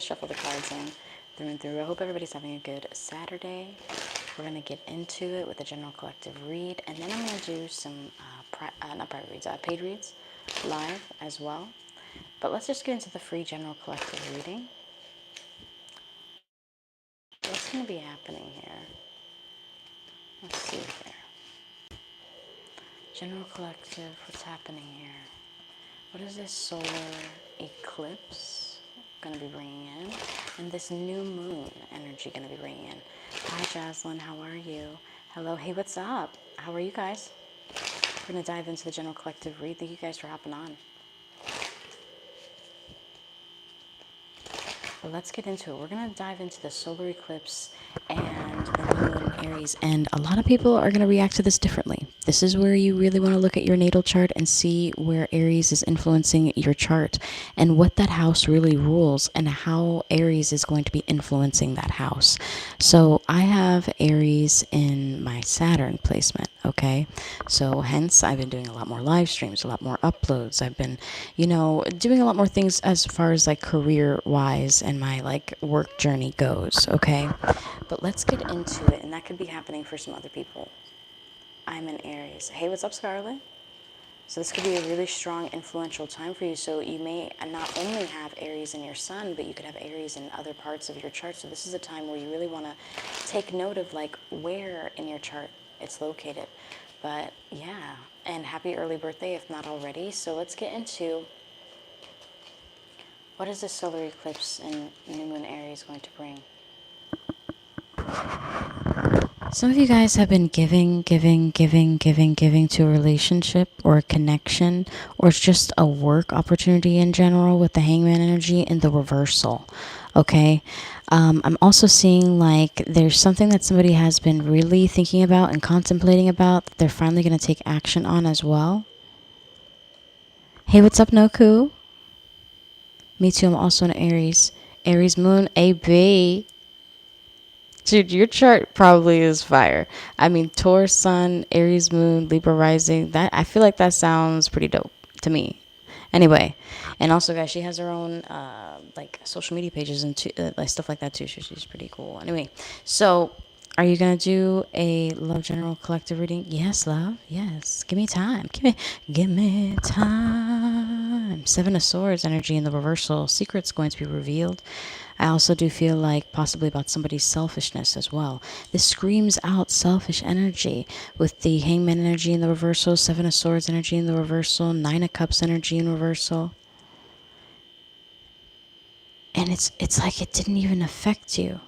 shuffle the cards in through and through. I hope everybody's having a good Saturday. We're going to get into it with a general collective read, and then I'm going to do some, not private reads, paid reads live as well. But let's just get into the free general collective reading. What's going to be happening here? Let's see here. General collective, what's happening here? What is this solar eclipse going to be bringing in? And this new moon energy going to be bringing in? Hi, Jaslyn. How are you? Hello. Hey, what's up? How are you guys? We're going to dive into the general collective read. Thank you guys for hopping on. But let's get into it. We're going to dive into the solar eclipse and the new moon in Aries. And a lot of people are going to react to this differently. This is where you really want to look at your natal chart and see where Aries is influencing your chart and what that house really rules and how Aries is going to be influencing that house. So I have Aries in my Saturn placement, okay? So hence I've been doing a lot more live streams, a lot more uploads. I've been, doing a lot more things as far as like career wise and my like work journey goes, okay? But let's get into it, and that could be happening for some other people. I'm in Aries. Hey, what's up, Scarlett? So this could be a really strong, influential time for you. So you may not only have Aries in your sun, but you could have Aries in other parts of your chart. So this is a time where you really want to take note of like where in your chart it's located. But yeah, and happy early birthday if not already. So let's get into what is this solar eclipse in new moon Aries going to bring? Some of you guys have been giving to a relationship or a connection, or it's just a work opportunity in general with the hangman energy in the reversal. Okay. I'm also seeing like there's something that somebody has been really thinking about and contemplating about that they're finally going to take action on as well. Hey, what's up, Noku? Me too. I'm also an Aries. Aries moon, AB. Dude, your chart probably is fire. I mean, Taurus sun, Aries moon, Libra rising. That I feel like that sounds pretty dope to me. Anyway, and also, guys, she has her own like social media pages and like stuff like that too. She's pretty cool. Anyway, so are you gonna do a love general collective reading? Yes, love. Yes. Give me time. Give me time. Seven of Swords energy in the reversal. Secret's going to be revealed. I also do feel like possibly about somebody's selfishness as well. This screams out selfish energy with the Hangman energy in the reversal, Seven of Swords energy in the reversal, Nine of Cups energy in reversal. And it's like it didn't even affect you.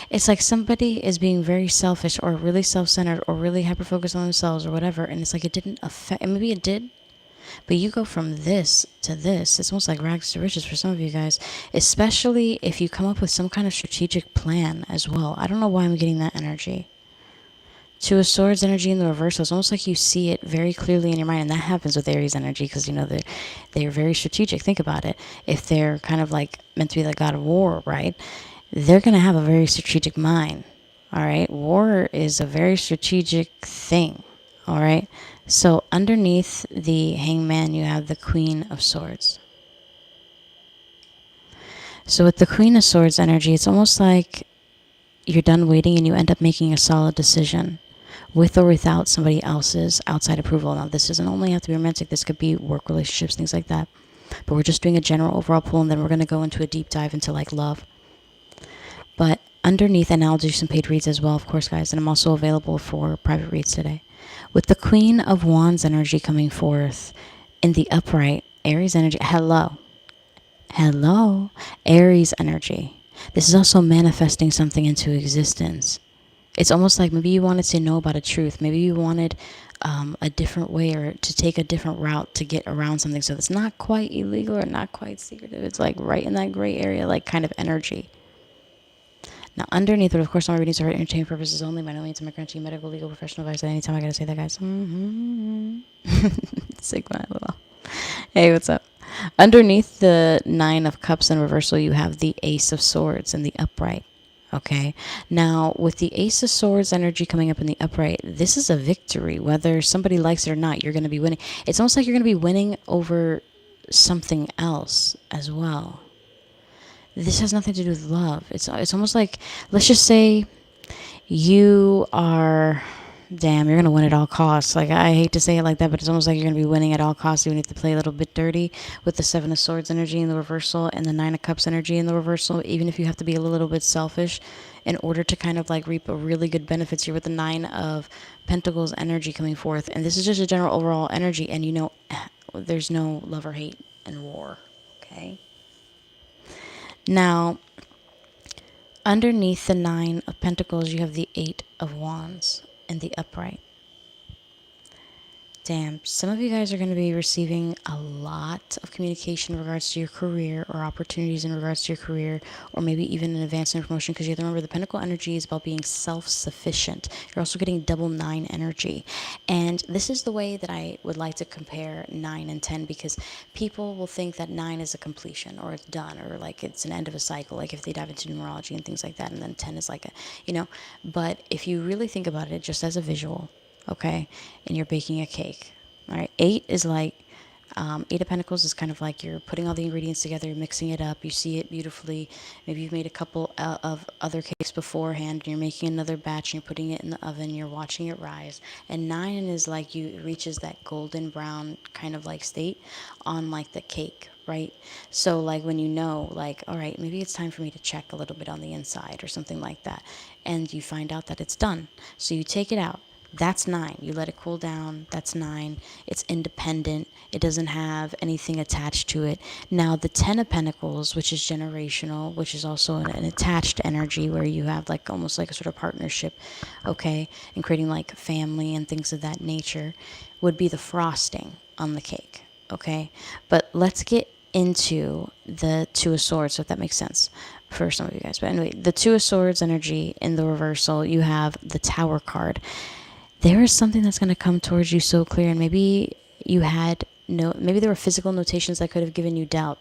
It's like somebody is being very selfish or really self-centered or really hyper-focused on themselves or whatever, and it's like it didn't affect, and maybe it did, but you go from this to this. It's almost like rags to riches for some of you guys, especially if you come up with some kind of strategic plan as well. I don't know why I'm getting that energy. Two of Swords energy in the reversal. It's almost like you see it very clearly in your mind, and that happens with Aries energy because they're very strategic. Think about it. If they're kind of like meant to be the god of war, right? They're going to have a very strategic mind. All right. War is a very strategic thing. All right. So underneath the Hangman, you have the Queen of Swords. So with the Queen of Swords energy, it's almost like you're done waiting and you end up making a solid decision with or without somebody else's outside approval. Now, this doesn't only have to be romantic. This could be work relationships, things like that. But we're just doing a general overall pull, and then we're going to go into a deep dive into like love. But underneath, and I'll do some paid reads as well, of course, guys. And I'm also available for private reads today. With the Queen of Wands energy coming forth in the upright, Aries energy. Hello. Aries energy. This is also manifesting something into existence. It's almost like maybe you wanted to know about a truth. Maybe you wanted a different way or to take a different route to get around something. So it's not quite illegal or not quite secretive. It's like right in that gray area, like kind of energy. Now, underneath it, of course, all my readings are for entertainment purposes only. By no means am I granting medical, legal, professional advice at any time. I gotta say that, guys. Sigma, little. Hey, what's up? Underneath the Nine of Cups in reversal, you have the Ace of Swords in the upright. Okay. Now, with the Ace of Swords energy coming up in the upright, this is a victory. Whether somebody likes it or not, you're going to be winning. It's almost like you're going to be winning over something else as well. this has nothing to do with love. It's almost like, let's just say you are, damn, you're gonna win at all costs. Like, I hate to say it like that, but it's almost like you're gonna be winning at all costs. You need to play a little bit dirty with the Seven of Swords energy in the reversal and the Nine of Cups energy in the reversal, even if you have to be a little bit selfish in order to kind of like reap a really good benefits here with the Nine of Pentacles energy coming forth. And this is just a general overall energy, and you know, there's no love or hate in war. Okay. Now, underneath the Nine of Pentacles, you have the Eight of Wands in the upright. Damn, some of you guys are going to be receiving a lot of communication in regards to your career or opportunities in regards to your career, or maybe even an advancement promotion, because you have to remember the Pentacle energy is about being self-sufficient. You're also getting double nine energy. And this is the way that I would like to compare 9 and 10, because people will think that 9 is a completion or it's done or like it's an end of a cycle, like if they dive into numerology and things like that, and then 10 is like a, but if you really think about it just as a visual, okay, and you're baking a cake. All right, eight is like, Eight of Pentacles is kind of like you're putting all the ingredients together, you're mixing it up, you see it beautifully. Maybe you've made a couple of other cakes beforehand, and you're making another batch, and you're putting it in the oven, you're watching it rise. And nine is like you it reaches that golden brown kind of like state on like the cake, right? So like when you know, like, all right, maybe it's time for me to check a little bit on the inside or something like that, and you find out that it's done. So you take it out. That's nine. You let it cool down. That's nine. It's independent. It doesn't have anything attached to it. Now, the Ten of Pentacles, which is generational, which is also an attached energy where you have like almost like a sort of partnership, okay, and creating like family and things of that nature, would be the frosting on the cake, okay? But let's get into the Two of Swords, so if that makes sense for some of you guys. But anyway, the Two of Swords energy in the reversal, you have the Tower card. There is something that's going to come towards you so clear, and maybe you had no, maybe there were physical notations that could have given you doubt.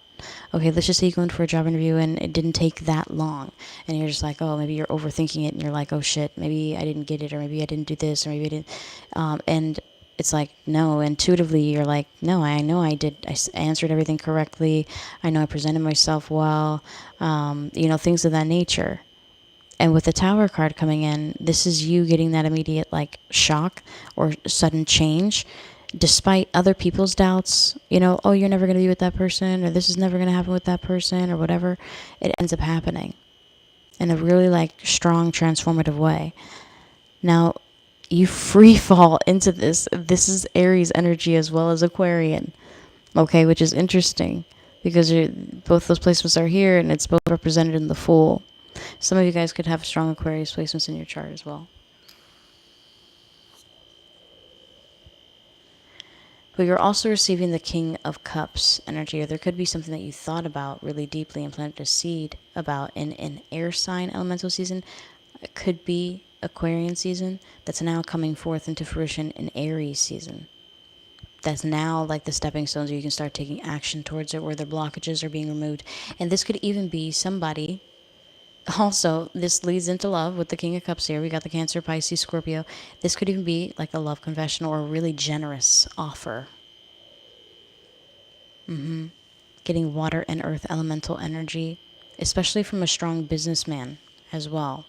Okay, let's just say you go in for a job interview and it didn't take that long, and you're just like, oh, maybe you're overthinking it, and you're like, oh shit, maybe I didn't get it, or maybe I didn't do this, or maybe I didn't, and it's like, no, intuitively you're like, no, I know I did, answered everything correctly, I know I presented myself well, things of that nature. And with the Tower card coming in, this is you getting that immediate like shock or sudden change, despite other people's doubts, oh, you're never going to be with that person, or this is never going to happen with that person, or whatever. It ends up happening in a really like strong, transformative way. Now, you free fall into this. This is Aries energy as well as Aquarian, okay, which is interesting because both those placements are here and it's both represented in the Fool. Some of you guys could have strong Aquarius placements in your chart as well. But you're also receiving the King of Cups energy, or there could be something that you thought about really deeply and planted a seed about in an air sign elemental season. It could be Aquarian season that's now coming forth into fruition in Aries season. That's now like the stepping stones where you can start taking action towards it, where the blockages are being removed. And this could even be somebody. Also, this leads into love with the King of Cups here. We got the Cancer, Pisces, Scorpio. This could even be like a love confession or a really generous offer. Getting water and earth elemental energy, especially from a strong businessman as well.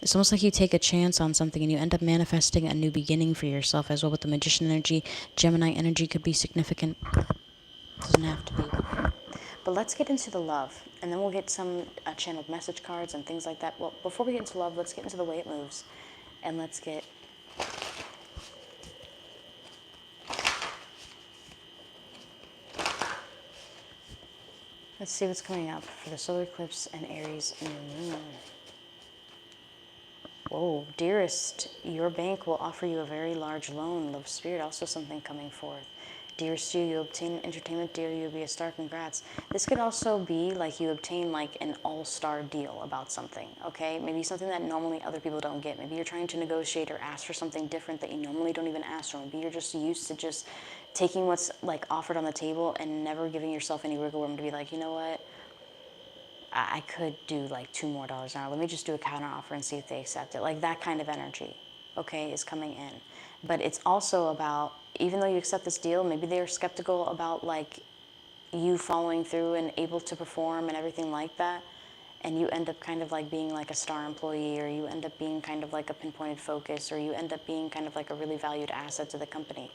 It's almost like you take a chance on something and you end up manifesting a new beginning for yourself as well with the Magician energy. Gemini energy could be significant. Doesn't have to be. But let's get into the love, and then we'll get some channeled message cards and things like that. Well, before we get into love, let's get into the way it moves, and let's get... Let's see what's coming up for the solar eclipse and Aries new moon. Whoa, dearest, your bank will offer you a very large loan. Love spirit, also something coming forth. Dearest you obtain an entertainment deal, you'll be a star, congrats. This could also be like you obtain like an all-star deal about something, okay? Maybe something that normally other people don't get. Maybe you're trying to negotiate or ask for something different that you normally don't even ask for. Maybe you're just used to just taking what's like offered on the table and never giving yourself any wiggle room to be like, you know what? I could do like $2 more an hour. Let me just do a counter offer and see if they accept it. Like that kind of energy, okay, is coming in. But it's also about, even though you accept this deal, maybe they're skeptical about like you following through and able to perform and everything like that, and you end up kind of like being like a star employee, or you end up being kind of like a pinpointed focus, or you end up being kind of like a really valued asset to the company,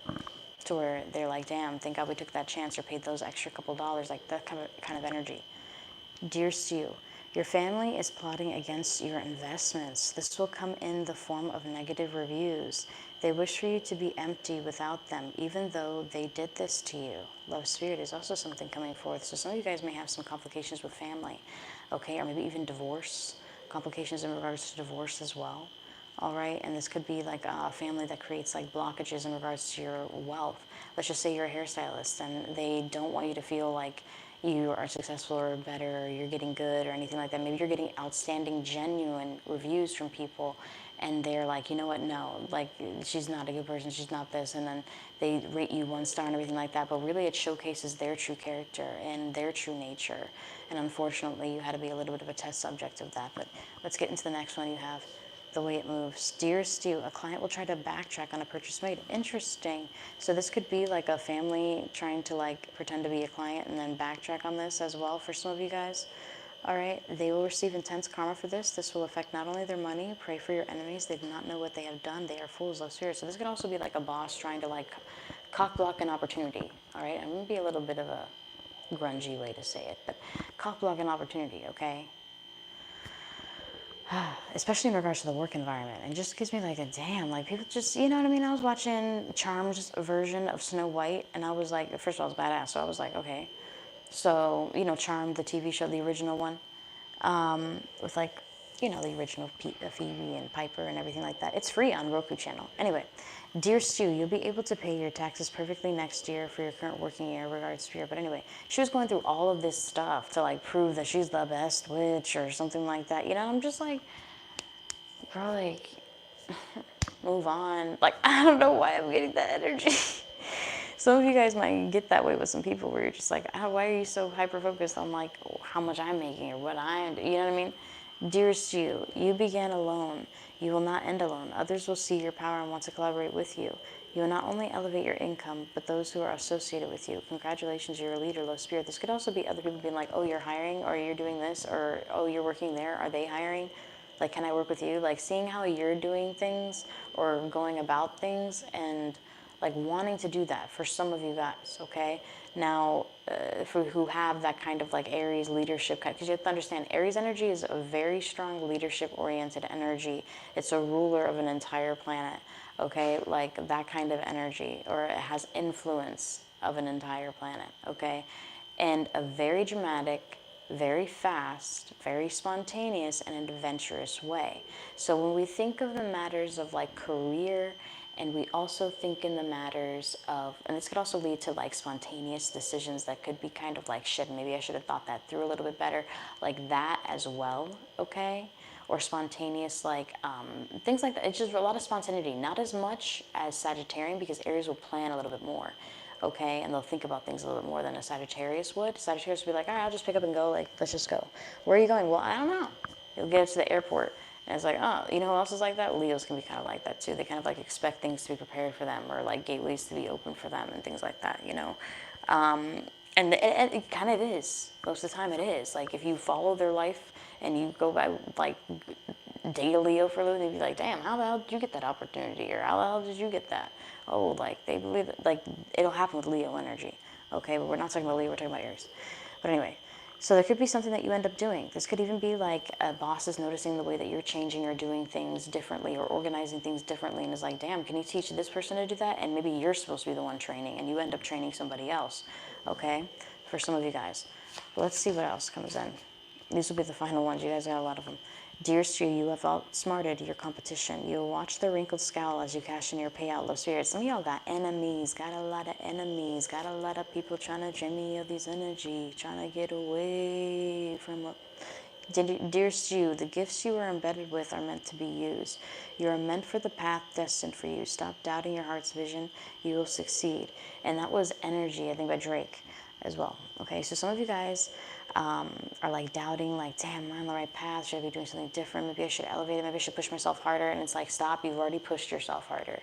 to where they're like, damn, thank God we took that chance or paid those extra couple dollars, like that kind of energy. Dear Stu, your family is plotting against your investments. This will come in the form of negative reviews. They wish for you to be empty without them, even though they did this to you. Love Spirit is also something coming forth. So some of you guys may have some complications with family, okay, or maybe even divorce, complications in regards to divorce as well. All right, and this could be like a family that creates like blockages in regards to your wealth. Let's just say you're a hairstylist and they don't want you to feel like you are successful or better, or you're getting good or anything like that. Maybe you're getting outstanding, genuine reviews from people, and they're like, you know what, no, like, she's not a good person, she's not this, and then they rate you 1 star and everything like that, but really it showcases their true character and their true nature, and unfortunately you had to be a little bit of a test subject of that. But let's get into the next one you have. The way it moves. Dear Stu, a client will try to backtrack on a purchase made. Interesting. So this could be like a family trying to like pretend to be a client and then backtrack on this as well for some of you guys. All right, they will receive intense karma for this. This will affect not only their money, pray for your enemies. They do not know what they have done. They are fools of spirit. So this could also be like a boss trying to like cock block an opportunity. All right, I'm going to be a little bit of a grungy way to say it, but cock block an opportunity, okay? Especially in regards to the work environment. And just gives me like a damn, like people just, you know what I mean? I was watching Charm's version of Snow White, and I was like, first of all, it was badass. So I was like, okay. So, you know, Charm, the TV show, the original one, with like, you know, the original Phoebe and Piper and everything like that. It's free on Roku channel. Anyway, dear Stu, you'll be able to pay your taxes perfectly next year for your current working year, regards to your. But anyway, she was going through all of this stuff to like prove that she's the best witch or something like that. You know, I'm just like, bro, like, move on. Like, I don't know why I'm getting that energy. Some of you guys might get that way with some people where you're just like, oh, why are you so hyper focused on like how much I'm making or what I'm, you know what I mean? Dearest you began alone. You will not end alone. Others will see your power and want to collaborate with you. You will not only elevate your income, but those who are associated with you. Congratulations, you're a leader, low spirit. This could also be other people being like, oh, you're hiring, or you're doing this, or oh, you're working there. Are they hiring? Like, can I work with you? Like, seeing how you're doing things or going about things, and like wanting to do that for some of you guys, okay? Now, for who have that kind of like Aries leadership, because you have to understand, Aries energy is a very strong leadership-oriented energy. It's a ruler of an entire planet, okay? Like that kind of energy, or it has influence of an entire planet, okay? And a very dramatic, very fast, very spontaneous, and adventurous way. So when we think of the matters of like career, and we also think in the matters of, and this could also lead to like spontaneous decisions that could be kind of like, shit, maybe I should have thought that through a little bit better, like that as well, okay? Or spontaneous, like things like that. It's just a lot of spontaneity, not as much as Sagittarian, because Aries will plan a little bit more, okay? And they'll think about things a little bit more than a Sagittarius would. Sagittarius would be like, all right, I'll just pick up and go, like, let's just go. Where are you going? Well, I don't know. You'll get to the airport, and it's like, oh, you know who else is like that? Leos can be kind of like that too. They kind of like expect things to be prepared for them, or like gateways to be open for them and things like that, you know? And it kind of is. Most of the time it is. Like if you follow their life and you go by like date a Leo for a little, they'd be like, damn, how the hell did you get that opportunity? Or how the hell did you get that? Oh, like they believe it, like it'll happen with Leo energy. Okay, but we're not talking about Leo, we're talking about Aries. But anyway, so there could be something that you end up doing. This could even be like a boss is noticing the way that you're changing or doing things differently or organizing things differently, and is like, damn, can you teach this person to do that? And maybe you're supposed to be the one training, and you end up training somebody else, okay? For some of you guys. But let's see what else comes in. These will be the final ones. You guys got a lot of them. Dear Stu, you have outsmarted your competition. You'll watch the wrinkled scowl as you cash in your payout, low spirit. Some of y'all got enemies, got a lot of enemies, got a lot of people trying to drain me of these energy, trying to get away from Dear Stu, the gifts you are embedded with are meant to be used. You are meant for the path destined for you. Stop doubting your heart's vision. You will succeed. And that was Energy, I think, by Drake as well. Okay, so some of you guys are like doubting, like, damn, am I on the right path? Should I be doing something different? Maybe I should elevate it. Maybe I should push myself harder. And it's like, stop, you've already pushed yourself harder.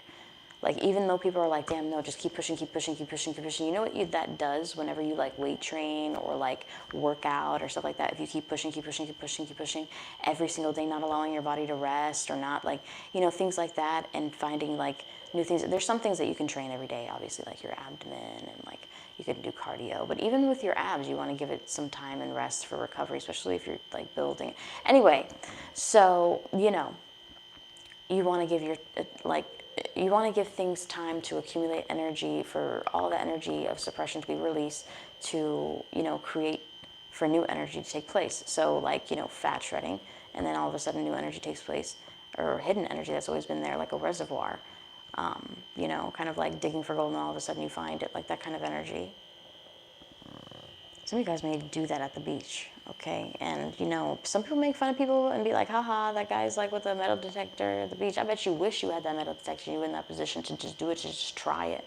Like, even though people are like, damn, no, just keep pushing, keep pushing, keep pushing, keep pushing. You know what that does whenever you like weight train or like work out or stuff like that? If you keep pushing, keep pushing, keep pushing, keep pushing every single day, not allowing your body to rest or not like, you know, things like that, and finding like new things. There's some things that you can train every day, obviously, like your abdomen, and like you can do cardio. But even with your abs, you want to give it some time and rest for recovery, especially if you're like building. Anyway, so, you know, you want to give your like you want to give things time to accumulate energy, for all the energy of suppression to be released, to, you know, create for new energy to take place. So like, you know, fat shredding, and then all of a sudden new energy takes place, or hidden energy that's always been there, like a reservoir. You know, kind of like digging for gold and all of a sudden you find it, like that kind of energy. Some of you guys may do that at the beach, okay? And, you know, some people make fun of people and be like, haha, that guy's like with a metal detector at the beach. I bet you wish you had that metal detector, you were in that position to just do it, to just try it.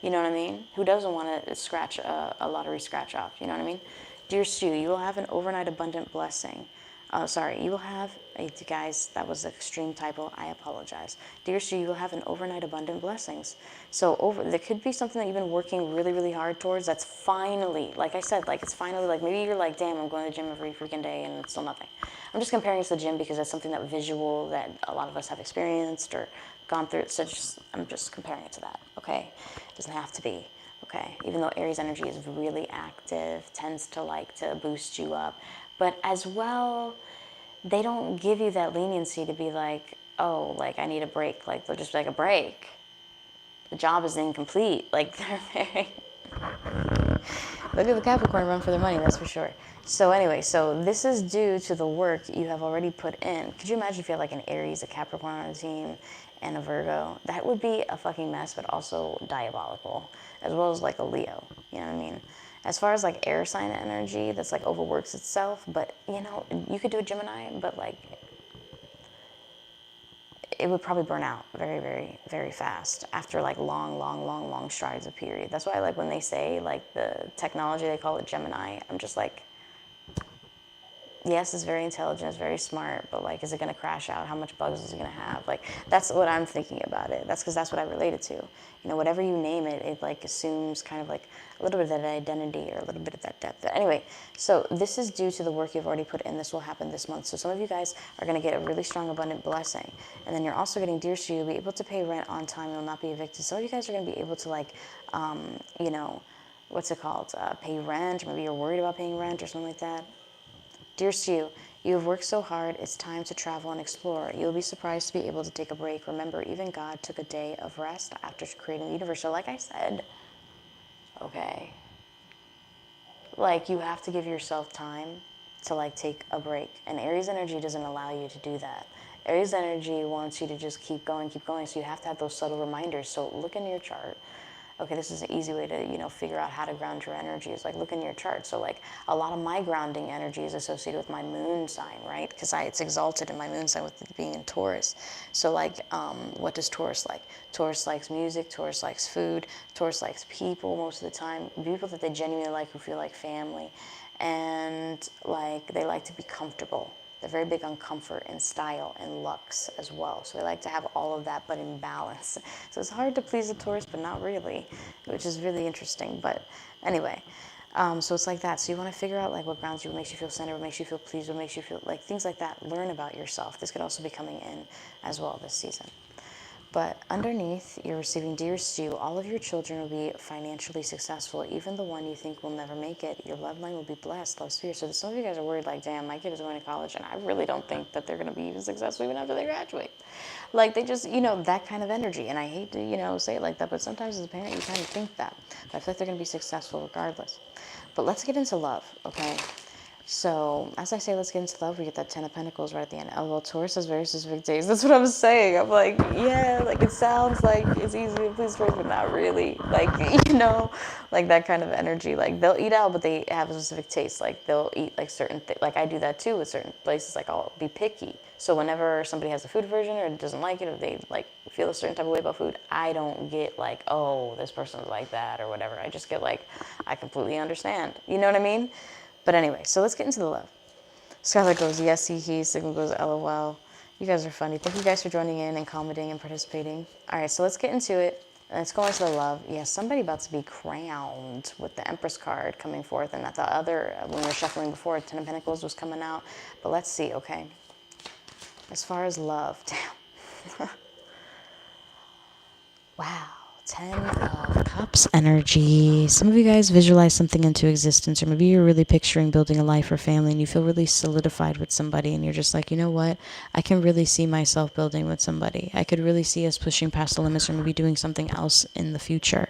You know what I mean? Who doesn't want to scratch a lottery scratch off? You know what I mean? Dear Stu, you will have an overnight abundant blessing. Oh, sorry, you will have, guys, that was an extreme typo. I apologize. Dear Stu, you will have an overnight abundant blessings. So there could be something that you've been working really, really hard towards that's finally, like I said, like it's finally, like maybe you're like, damn, I'm going to the gym every freaking day and it's still nothing. I'm just comparing it to the gym because that's something that visual that a lot of us have experienced or gone through. So I'm just comparing it to that, okay? It doesn't have to be. Okay, even though Aries energy is really active, tends to like to boost you up, but as well, they don't give you that leniency to be like, oh, like I need a break. Like they'll just be like, a break. The job is incomplete. Like they're very. Look at the Capricorn run for their money, that's for sure. So anyway, so this is due to the work you have already put in. Could you imagine if you had like an Aries, a Capricorn on a team, and a Virgo? That would be a fucking mess, but also diabolical, as well as like a Leo. You know what I mean? As far as like air sign energy, that's like overworks itself. But you know, you could do a Gemini, but like it would probably burn out very, very, very fast after like long strides of period. That's why, like, when they say like the technology, they call it Gemini, I'm just like, yes, it's very intelligent, it's very smart, but like, is it going to crash out? How much bugs is it going to have? Like, that's what I'm thinking about it. That's because that's what I relate it to. You know, whatever you name it, it like assumes kind of like a little bit of that identity or a little bit of that depth. Anyway, so this is due to the work you've already put in. This will happen this month. So some of you guys are going to get a really strong, abundant blessing. And then you're also getting, dear Stu, you'll be able to pay rent on time. You'll not be evicted. Some of you guys are going to be able to like, you know, what's it called? Pay rent, or maybe you're worried about paying rent or something like that. Dear Stu, you have worked so hard, it's time to travel and explore. You'll be surprised to be able to take a break. Remember, even God took a day of rest after creating the universe. So like I said, okay, like you have to give yourself time to like take a break. And Aries energy doesn't allow you to do that. Aries energy wants you to just keep going, so you have to have those subtle reminders. So look in your chart. Okay, this is an easy way to, you know, figure out how to ground your energy, is like look in your chart. So like a lot of my grounding energy is associated with my moon sign, right? Because it's exalted in my moon sign with it being in Taurus. So like, what does Taurus like? Taurus likes music, Taurus likes food, Taurus likes people most of the time, people that they genuinely like, who feel like family. And like, they like to be comfortable. They're very big on comfort and style and lux as well. So they like to have all of that, but in balance. So it's hard to please a Taurus, but not really, which is really interesting. But anyway, so it's like that. So you want to figure out like what grounds you, what makes you feel centered, what makes you feel pleased, what makes you feel like things like that. Learn about yourself. This could also be coming in as well this season. But underneath, you're receiving, dear Stu, all of your children will be financially successful, even the one you think will never make it. Your bloodline will be blessed, love, spirit. So some of you guys are worried like, damn, my kid is going to college, and I really don't think that they're going to be even successful even after they graduate. Like, they just, you know, that kind of energy. And I hate to, you know, say it like that, but sometimes as a parent, you kind of think that. But I feel like they're going to be successful regardless. But let's get into love, okay? So, as I say, let's get into love. We get that Ten of Pentacles right at the end. Oh, well, Taurus has very specific days. That's what I'm saying. I'm like, yeah, like it sounds like it's easy to please Taurus, but not really. Like, you know, like that kind of energy. Like, they'll eat out, but they have a specific taste. Like, they'll eat like certain things. Like, I do that too with certain places. Like, I'll be picky. So whenever somebody has a food aversion or doesn't like it, or they like feel a certain type of way about food, I don't get like, oh, this person's like that or whatever. I just get like, I completely understand. You know what I mean? But anyway, so let's get into the love. Skylar goes, yes, he, Sigma goes, LOL. You guys are funny. Thank you guys for joining in and commenting and participating. All right, so let's get into it. Let's go into the love. Yes, somebody about to be crowned with the Empress card coming forth. And that the other, when we were shuffling before, Ten of Pentacles was coming out. But let's see, okay? As far as love, damn. Wow. 10 of Cups energy. Some of you guys visualize something into existence, or maybe you're really picturing building a life or family and you feel really solidified with somebody and you're just like, you know what? I can really see myself building with somebody. I could really see us pushing past the limits or maybe doing something else in the future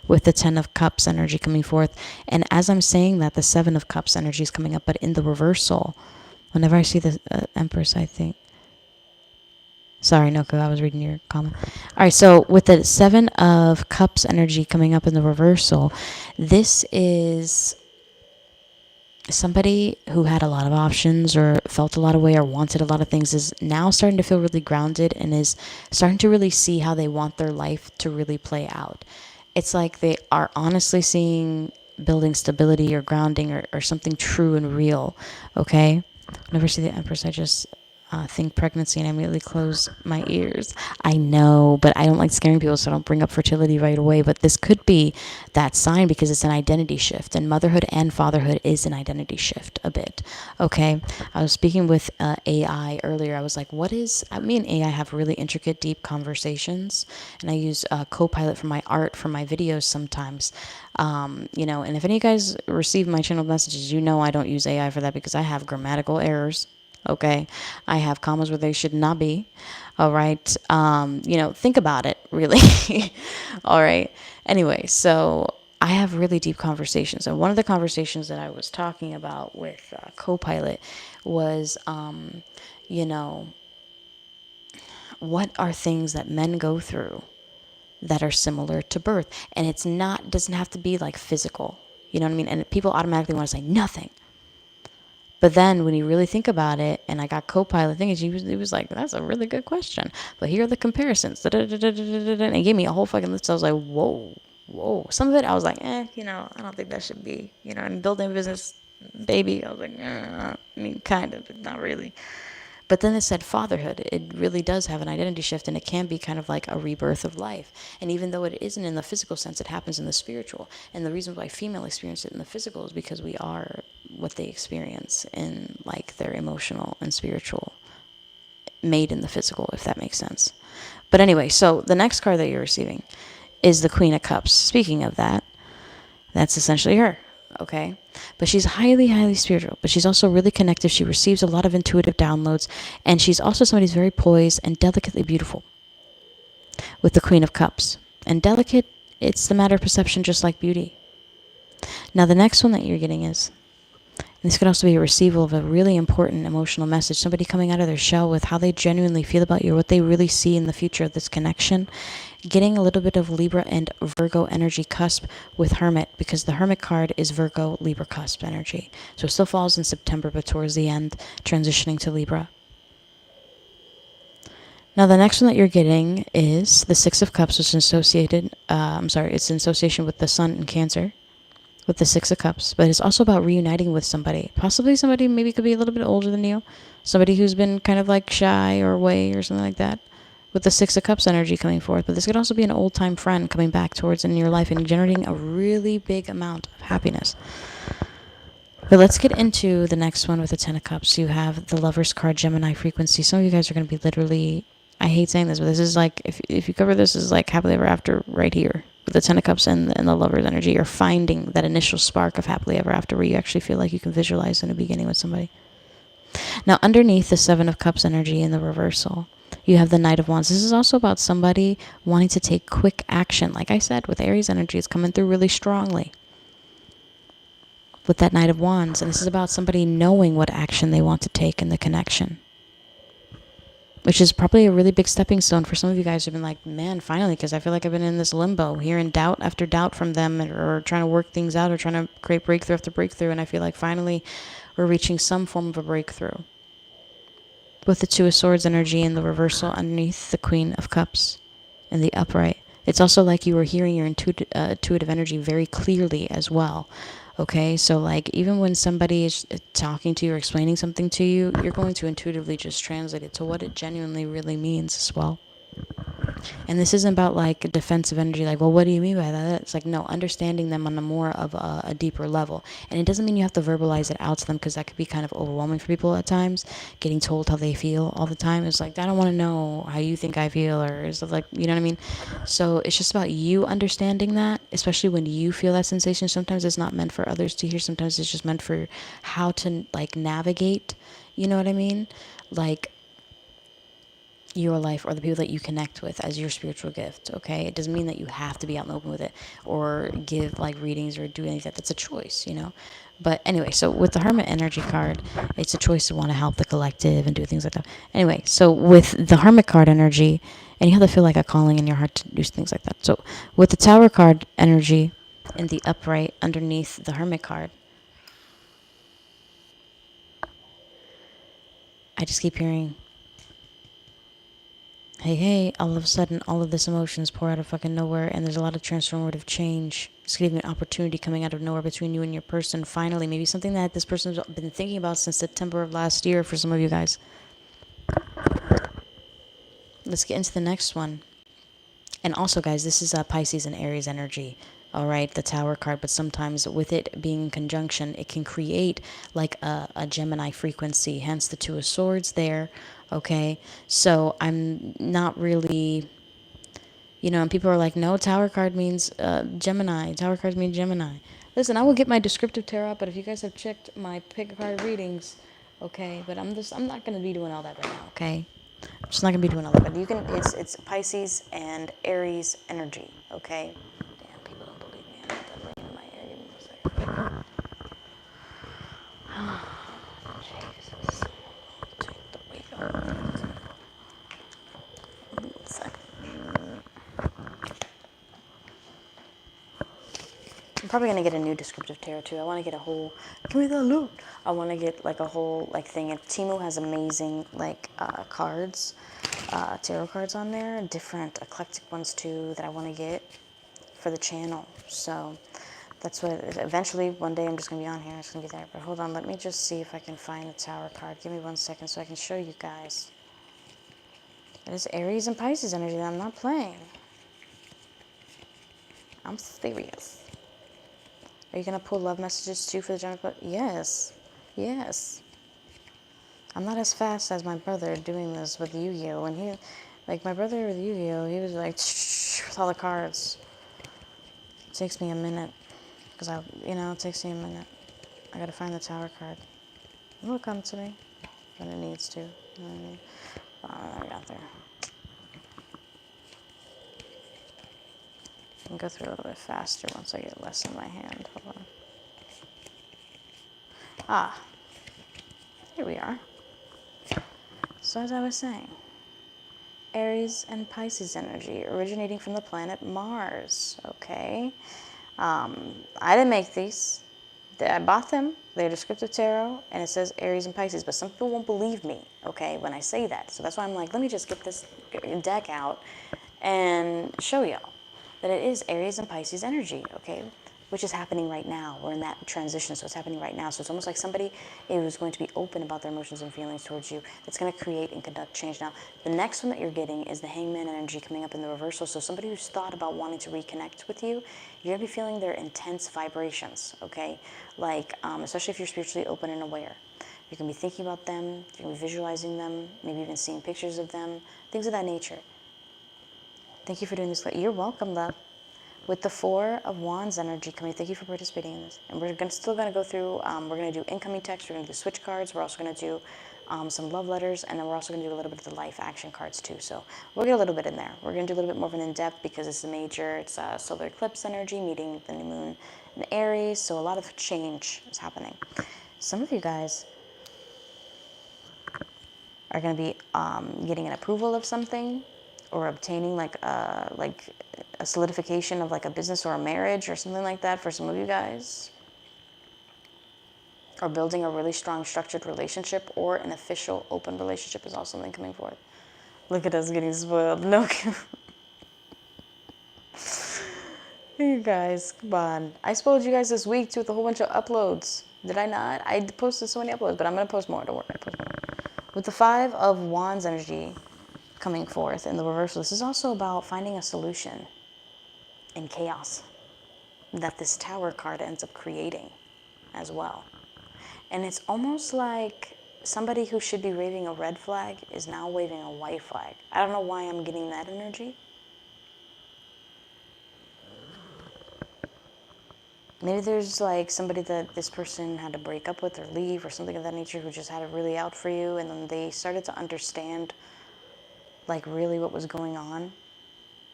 with the 10 of Cups energy coming forth. And as I'm saying that, the 7 of Cups energy is coming up, but in the reversal, whenever I see the Empress, I think, sorry, Noko, I was reading your comment. All right, so with the 7 of Cups energy coming up in the reversal, this is somebody who had a lot of options or felt a lot of way or wanted a lot of things is now starting to feel really grounded and is starting to really see how they want their life to really play out. It's like they are honestly seeing building stability or grounding or something true and real, okay? Whenever I see the Empress, I just think pregnancy and I immediately close my ears. I know, but I don't like scaring people, so I don't bring up fertility right away. But this could be that sign because it's an identity shift, and motherhood and fatherhood is an identity shift a bit. Okay, I was speaking with AI earlier. I was like, what is, me and AI have really intricate, deep conversations, and I use Copilot for my art, for my videos sometimes. You know, and if any of you guys receive my channel messages, you know I don't use AI for that because I have grammatical errors. Okay, I have commas where they should not be. All right, you know, think about it, really. All right. Anyway, so I have really deep conversations, and one of the conversations that I was talking about with Copilot was, you know, what are things that men go through that are similar to birth, and it's not, doesn't have to be like physical. You know what I mean? And people automatically want to say nothing. But then when you really think about it, and I got Copilot thinking, he was like, that's a really good question. But here are the comparisons. And he gave me a whole fucking list. I was like, whoa. Some of it I was like, you know, I don't think that should be, you know, and building a business, baby. I was like, I mean, kind of, but not really. But then it said fatherhood. It really does have an identity shift, and it can be kind of like a rebirth of life. And even though it isn't in the physical sense, it happens in the spiritual. And the reason why female experience it in the physical is because we are what they experience in like their emotional and spiritual made in the physical, if that makes sense. But anyway, so the next card that you're receiving is the Queen of Cups. Speaking of that, that's essentially her. Okay, but she's highly, highly spiritual, but she's also really connective. She receives a lot of intuitive downloads, and she's also somebody who's very poised and delicately beautiful with the Queen of Cups. And delicate, it's the matter of perception, just like beauty. Now, the next one that you're getting is, and this could also be a receival of a really important emotional message, somebody coming out of their shell with how they genuinely feel about you, or what they really see in the future of this connection. Getting a little bit of Libra and Virgo energy cusp with Hermit, because the Hermit card is Virgo, Libra cusp energy. So it still falls in September, but towards the end, transitioning to Libra. Now, the next one that you're getting is the Six of Cups, which is associated, it's in association with the Sun in Cancer, with the Six of Cups, but it's also about reuniting with somebody. Possibly somebody maybe could be a little bit older than you, somebody who's been kind of like shy or away or something like that, with the Six of Cups energy coming forth. But this could also be an old-time friend coming back towards in your life and generating a really big amount of happiness. But let's get into the next one with the Ten of Cups. You have the Lover's card, Gemini frequency. Some of you guys are going to be literally, I hate saying this, but this is like, if you cover this, is like happily ever after right here. With the Ten of Cups and the Lover's energy, you're finding that initial spark of happily ever after where you actually feel like you can visualize in a beginning with somebody. Now, underneath the Seven of Cups energy in the reversal, you have the Knight of Wands. This is also about somebody wanting to take quick action. Like I said, with Aries energy, it's coming through really strongly with that Knight of Wands. And this is about somebody knowing what action they want to take in the connection, which is probably a really big stepping stone for some of you guys who've been like, man, finally, because I feel like I've been in this limbo, hearing doubt after doubt from them, or trying to work things out, or trying to create breakthrough after breakthrough, and I feel like finally we're reaching some form of a breakthrough. With the Two of Swords energy in the reversal underneath the Queen of Cups in the upright, It's also like you were hearing your intuitive energy very clearly as well. Okay, so like even when somebody is talking to you or explaining something to you, you're going to intuitively just translate it to what it genuinely really means as well. And this isn't about like defensive energy, like, well, what do you mean by that? It's like, no, understanding them on a more of a deeper level. And it doesn't mean you have to verbalize it out to them, because that could be kind of overwhelming for people at times, getting told how they feel all the time. It's like, I don't want to know how you think I feel, or stuff like, you know what I mean? So it's just about you understanding that, especially when you feel that sensation. Sometimes it's not meant for others to hear. Sometimes it's just meant for how to like navigate, you know what I mean? Like, your life or the people that you connect with as your spiritual gift. Okay, it doesn't mean that you have to be out in the open with it or give like readings or do anything. That's a choice, you know. But anyway, so with the Hermit energy card, it's a choice to want to help the collective and do things like that. Anyway, so with the Hermit card energy, and you have to feel like a calling in your heart to do things like that. So with the Tower card energy in the upright underneath the Hermit card, I just keep hearing, hey, all of a sudden, all of this emotions pour out of fucking nowhere, and there's a lot of transformative change. It's giving an opportunity coming out of nowhere between you and your person. Finally, maybe something that this person's been thinking about since September of last year for some of you guys. Let's get into the next one. And also, guys, this is Pisces and Aries energy. All right, the Tower card, but sometimes with it being in conjunction, it can create like a Gemini frequency, hence the Two of Swords there. Okay, so I'm not really, you know, and people are like, no, Tower card means Gemini. Tower cards mean Gemini. Listen, I will get my descriptive tarot, but if you guys have checked my pick card readings, okay, but I'm not going to be doing all that right now, okay? I'm just not going to be doing all that. But you can, it's Pisces and Aries energy, okay? Damn, people don't believe me. I got that ring in my ear. Give me a second. Jesus. Take the weight off. One second. I'm probably gonna get a new descriptive tarot too. I want to get a whole. Give me the loot. I want to get like a whole like thing. And Temu has amazing like cards, tarot cards on there, different eclectic ones too that I want to get for the channel. So that's what. Eventually, one day I'm just gonna be on here. It's gonna be there. But hold on, let me just see if I can find the Tower card. Give me 1 second so I can show you guys. It is Aries and Pisces energy. I'm not playing. I'm serious. Are you going to pull love messages too for the general? Yes. Yes. I'm not as fast as my brother doing this with Yu-Gi-Oh! When he, like my brother with Yu-Gi-Oh! He was like, with all the cards. It takes me a minute. Because it takes me a minute. I gotta find the Tower card. It will come to me when it needs to. You know what I mean? I got there. I can go through a little bit faster once I get less in my hand. Hold on. Ah, here we are. So as I was saying, Aries and Pisces energy originating from the planet Mars, okay? I didn't make these. I bought them. They're descriptive tarot, and it says Aries and Pisces, but some people won't believe me, okay, when I say that. So that's why I'm like, let me just get this deck out and show y'all that it is Aries and Pisces energy, okay, which is happening right now. We're in that transition, so it's happening right now. So it's almost like somebody is going to be open about their emotions and feelings towards you. That's going to create and conduct change. Now, the next one that you're getting is the Hangman energy coming up in the reversal. So somebody who's thought about wanting to reconnect with you, you're going to be feeling their intense vibrations, okay? Like, especially if you're spiritually open and aware. You're going to be thinking about them, you're going to be visualizing them, maybe even seeing pictures of them, things of that nature. Thank you for doing this. You're welcome, love. With the Four of Wands energy coming, thank you for participating in this. And we're still going to go through, we're going to do incoming text, we're going to do switch cards, we're also going to do some love letters, and then we're also going to do a little bit of the life action cards too. So we'll get a little bit in there. We're going to do a little bit more of an in-depth because it's a major, it's a solar eclipse energy meeting the new moon in Aries, so a lot of change is happening. Some of you guys are going to be getting an approval of something, or obtaining like a solidification of like a business or a marriage or something like that for some of you guys. Or building a really strong structured relationship, or an official open relationship is also something coming forth. Look at us getting spoiled. No. You guys, come on. I spoiled you guys this week too with a whole bunch of uploads. Did I not? I posted so many uploads, but I'm going to post more. Don't worry, I post more. With the Five of Wands energy coming forth in the reversal, this is also about finding a solution in chaos that this Tower card ends up creating as well. And it's almost like somebody who should be waving a red flag is now waving a white flag. I don't know why I'm getting that energy. Maybe there's like somebody that this person had to break up with or leave or something of that nature who just had it really out for you, and then they started to understand like really what was going on,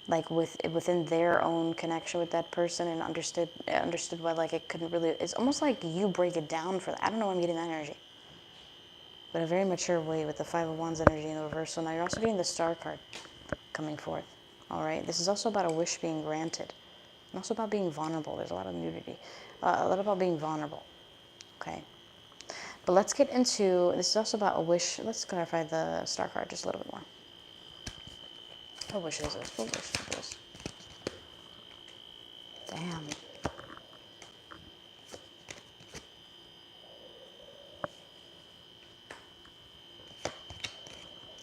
like within their own connection with that person, and understood why like it couldn't really. It's almost like you break it down for that. I don't know why I'm getting that energy, but a very mature way with the Five of Wands energy in the reversal. Now you're also getting the Star card coming forth. All right, this is also about a wish being granted, and also about being vulnerable. There's a lot of nudity, a lot about being vulnerable. Okay. But let's get into, this is also about a wish. Let's clarify the Star card just a little bit more. What wish is this? What wish is this? Damn.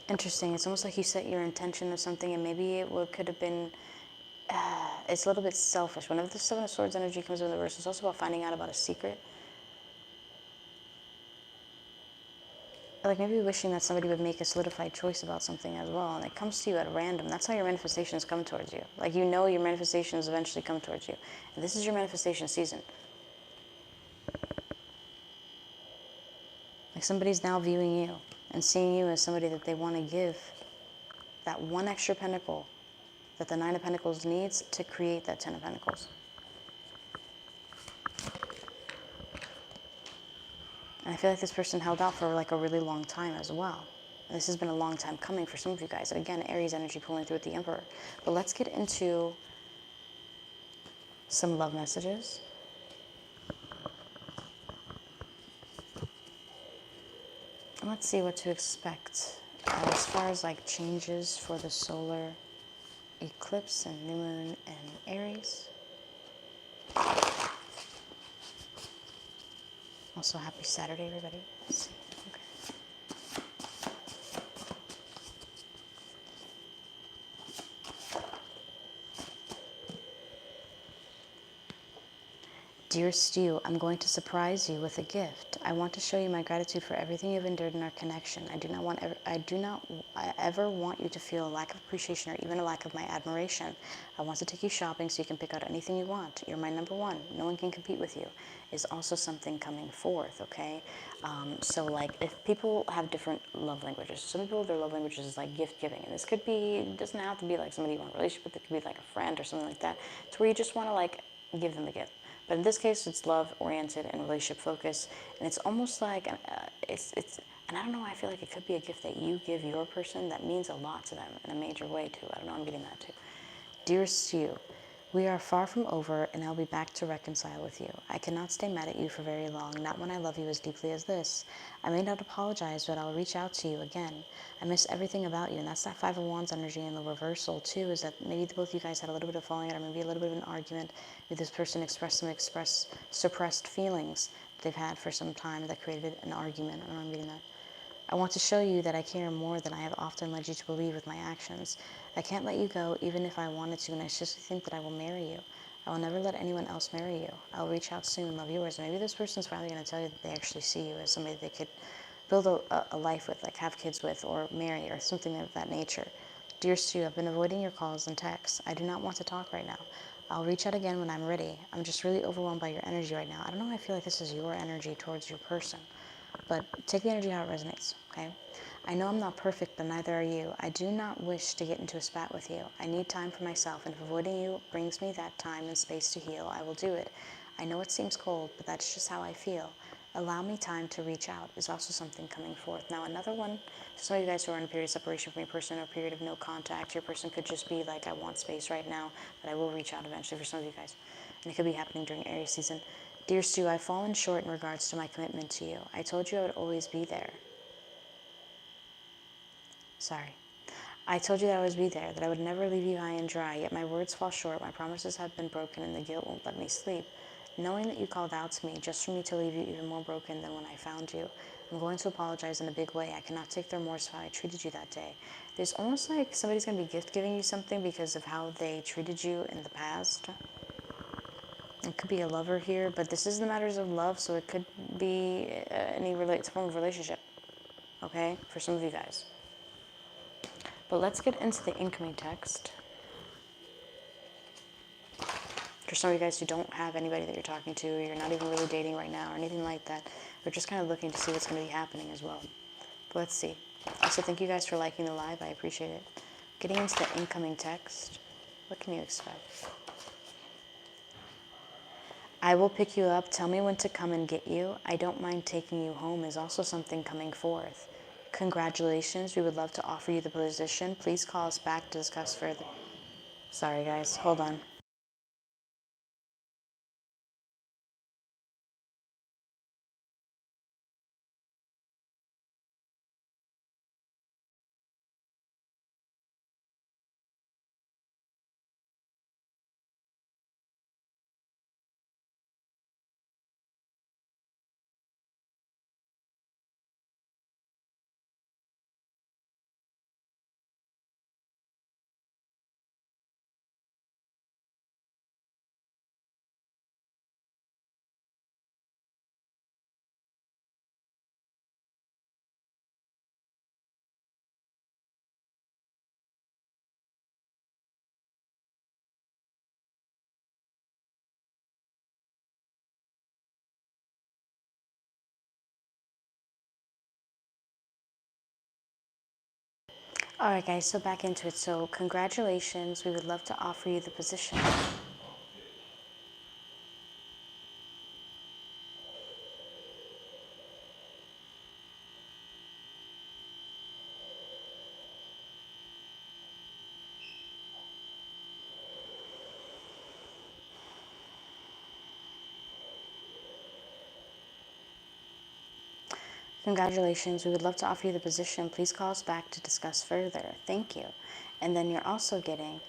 Interesting. It's almost like you set your intention of something, and maybe it could have been, it's a little bit selfish. Whenever the Seven of Swords energy comes in the reverse, it's also about finding out about a secret. Like maybe wishing that somebody would make a solidified choice about something as well, and it comes to you at random. That's how your manifestations come towards you. Like you know your manifestations eventually come towards you. And this is your manifestation season. Like somebody's now viewing you and seeing you as somebody that they want to give that one extra pentacle that the Nine of Pentacles needs to create that Ten of Pentacles. And I feel like this person held out for like a really long time as well. And this has been a long time coming for some of you guys. And again, Aries energy pulling through with the Emperor. But let's get into some love messages. And let's see what to expect as far as like changes for the solar eclipse and new moon and Aries. Also, happy Saturday, everybody. Let's see. Okay. Dear Stu, I'm going to surprise you with a gift. I want to show you my gratitude for everything you've endured in our connection. I do not ever want you to feel a lack of appreciation or even a lack of my admiration. I want to take you shopping so you can pick out anything you want. You're my number one. No one can compete with you. Is also something coming forth, okay? So like if people have different love languages, some people their love languages is like gift giving, and this could be, it doesn't have to be like somebody you want a relationship with, it could be like a friend or something like that. It's where you just want to like give them a gift. But in this case, it's love-oriented and relationship-focused, and it's almost like and I don't know. I feel like it could be a gift that you give your person that means a lot to them in a major way too. I don't know. I'm getting that too. Dearest you, we are far from over, and I'll be back to reconcile with you. I cannot stay mad at you for very long, not when I love you as deeply as this. I may not apologize, but I'll reach out to you again. I miss everything about you, and that's that Five of Wands energy in the reversal, too, is that maybe both of you guys had a little bit of falling out, or maybe a little bit of an argument. Maybe this person expressed some suppressed feelings that they've had for some time that created an argument. I don't know, I'm getting that. I want to show you that I care more than I have often led you to believe with my actions. I can't let you go even if I wanted to, and I just think that I will marry you. I will never let anyone else marry you. I'll reach out soon, love yours. Maybe this person's finally going to tell you that they actually see you as somebody they could build a life with, like have kids with, or marry, or something of that nature. Dear Stu, I've been avoiding your calls and texts. I do not want to talk right now. I'll reach out again when I'm ready. I'm just really overwhelmed by your energy right now. I don't know, I feel like this is your energy towards your person. But take the energy how it resonates, okay? I know I'm not perfect, but neither are you. I do not wish to get into a spat with you. I need time for myself, and if avoiding you brings me that time and space to heal, I will do it. I know it seems cold, but that's just how I feel. Allow me time to reach out is also something coming forth. Now, another one, some of you guys who are in a period of separation from your person or a period of no contact, your person could just be like, I want space right now, but I will reach out eventually for some of you guys. And it could be happening during Aries season. Dear Stu, I've fallen short in regards to my commitment to you. I told you I would always be there. Sorry. I told you that I would be there, that I would never leave you high and dry, yet my words fall short, my promises have been broken, and the guilt won't let me sleep. Knowing that you called out to me just for me to leave you even more broken than when I found you, I'm going to apologize in a big way. I cannot take the remorse for how I treated you that day. There's almost like somebody's going to be gift giving you something because of how they treated you in the past. It could be a lover here, but this is the matters of love, so it could be any form of relationship, okay, for some of you guys. But let's get into the incoming text. For some of you guys who don't have anybody that you're talking to, or you're not even really dating right now, or anything like that, we're just kind of looking to see what's going to be happening as well. But let's see. Also, thank you guys for liking the live. I appreciate it. Getting into the incoming text, what can you expect? I will pick you up. Tell me when to come and get you. I don't mind taking you home is also something coming forth. Congratulations. We would love to offer you the position. Please call us back to discuss further. Sorry, guys. Hold on. All right, guys, so back into it. So, congratulations. We would love to offer you the position. Congratulations. We would love to offer you the position. Please call us back to discuss further. Thank you. And then you're also getting,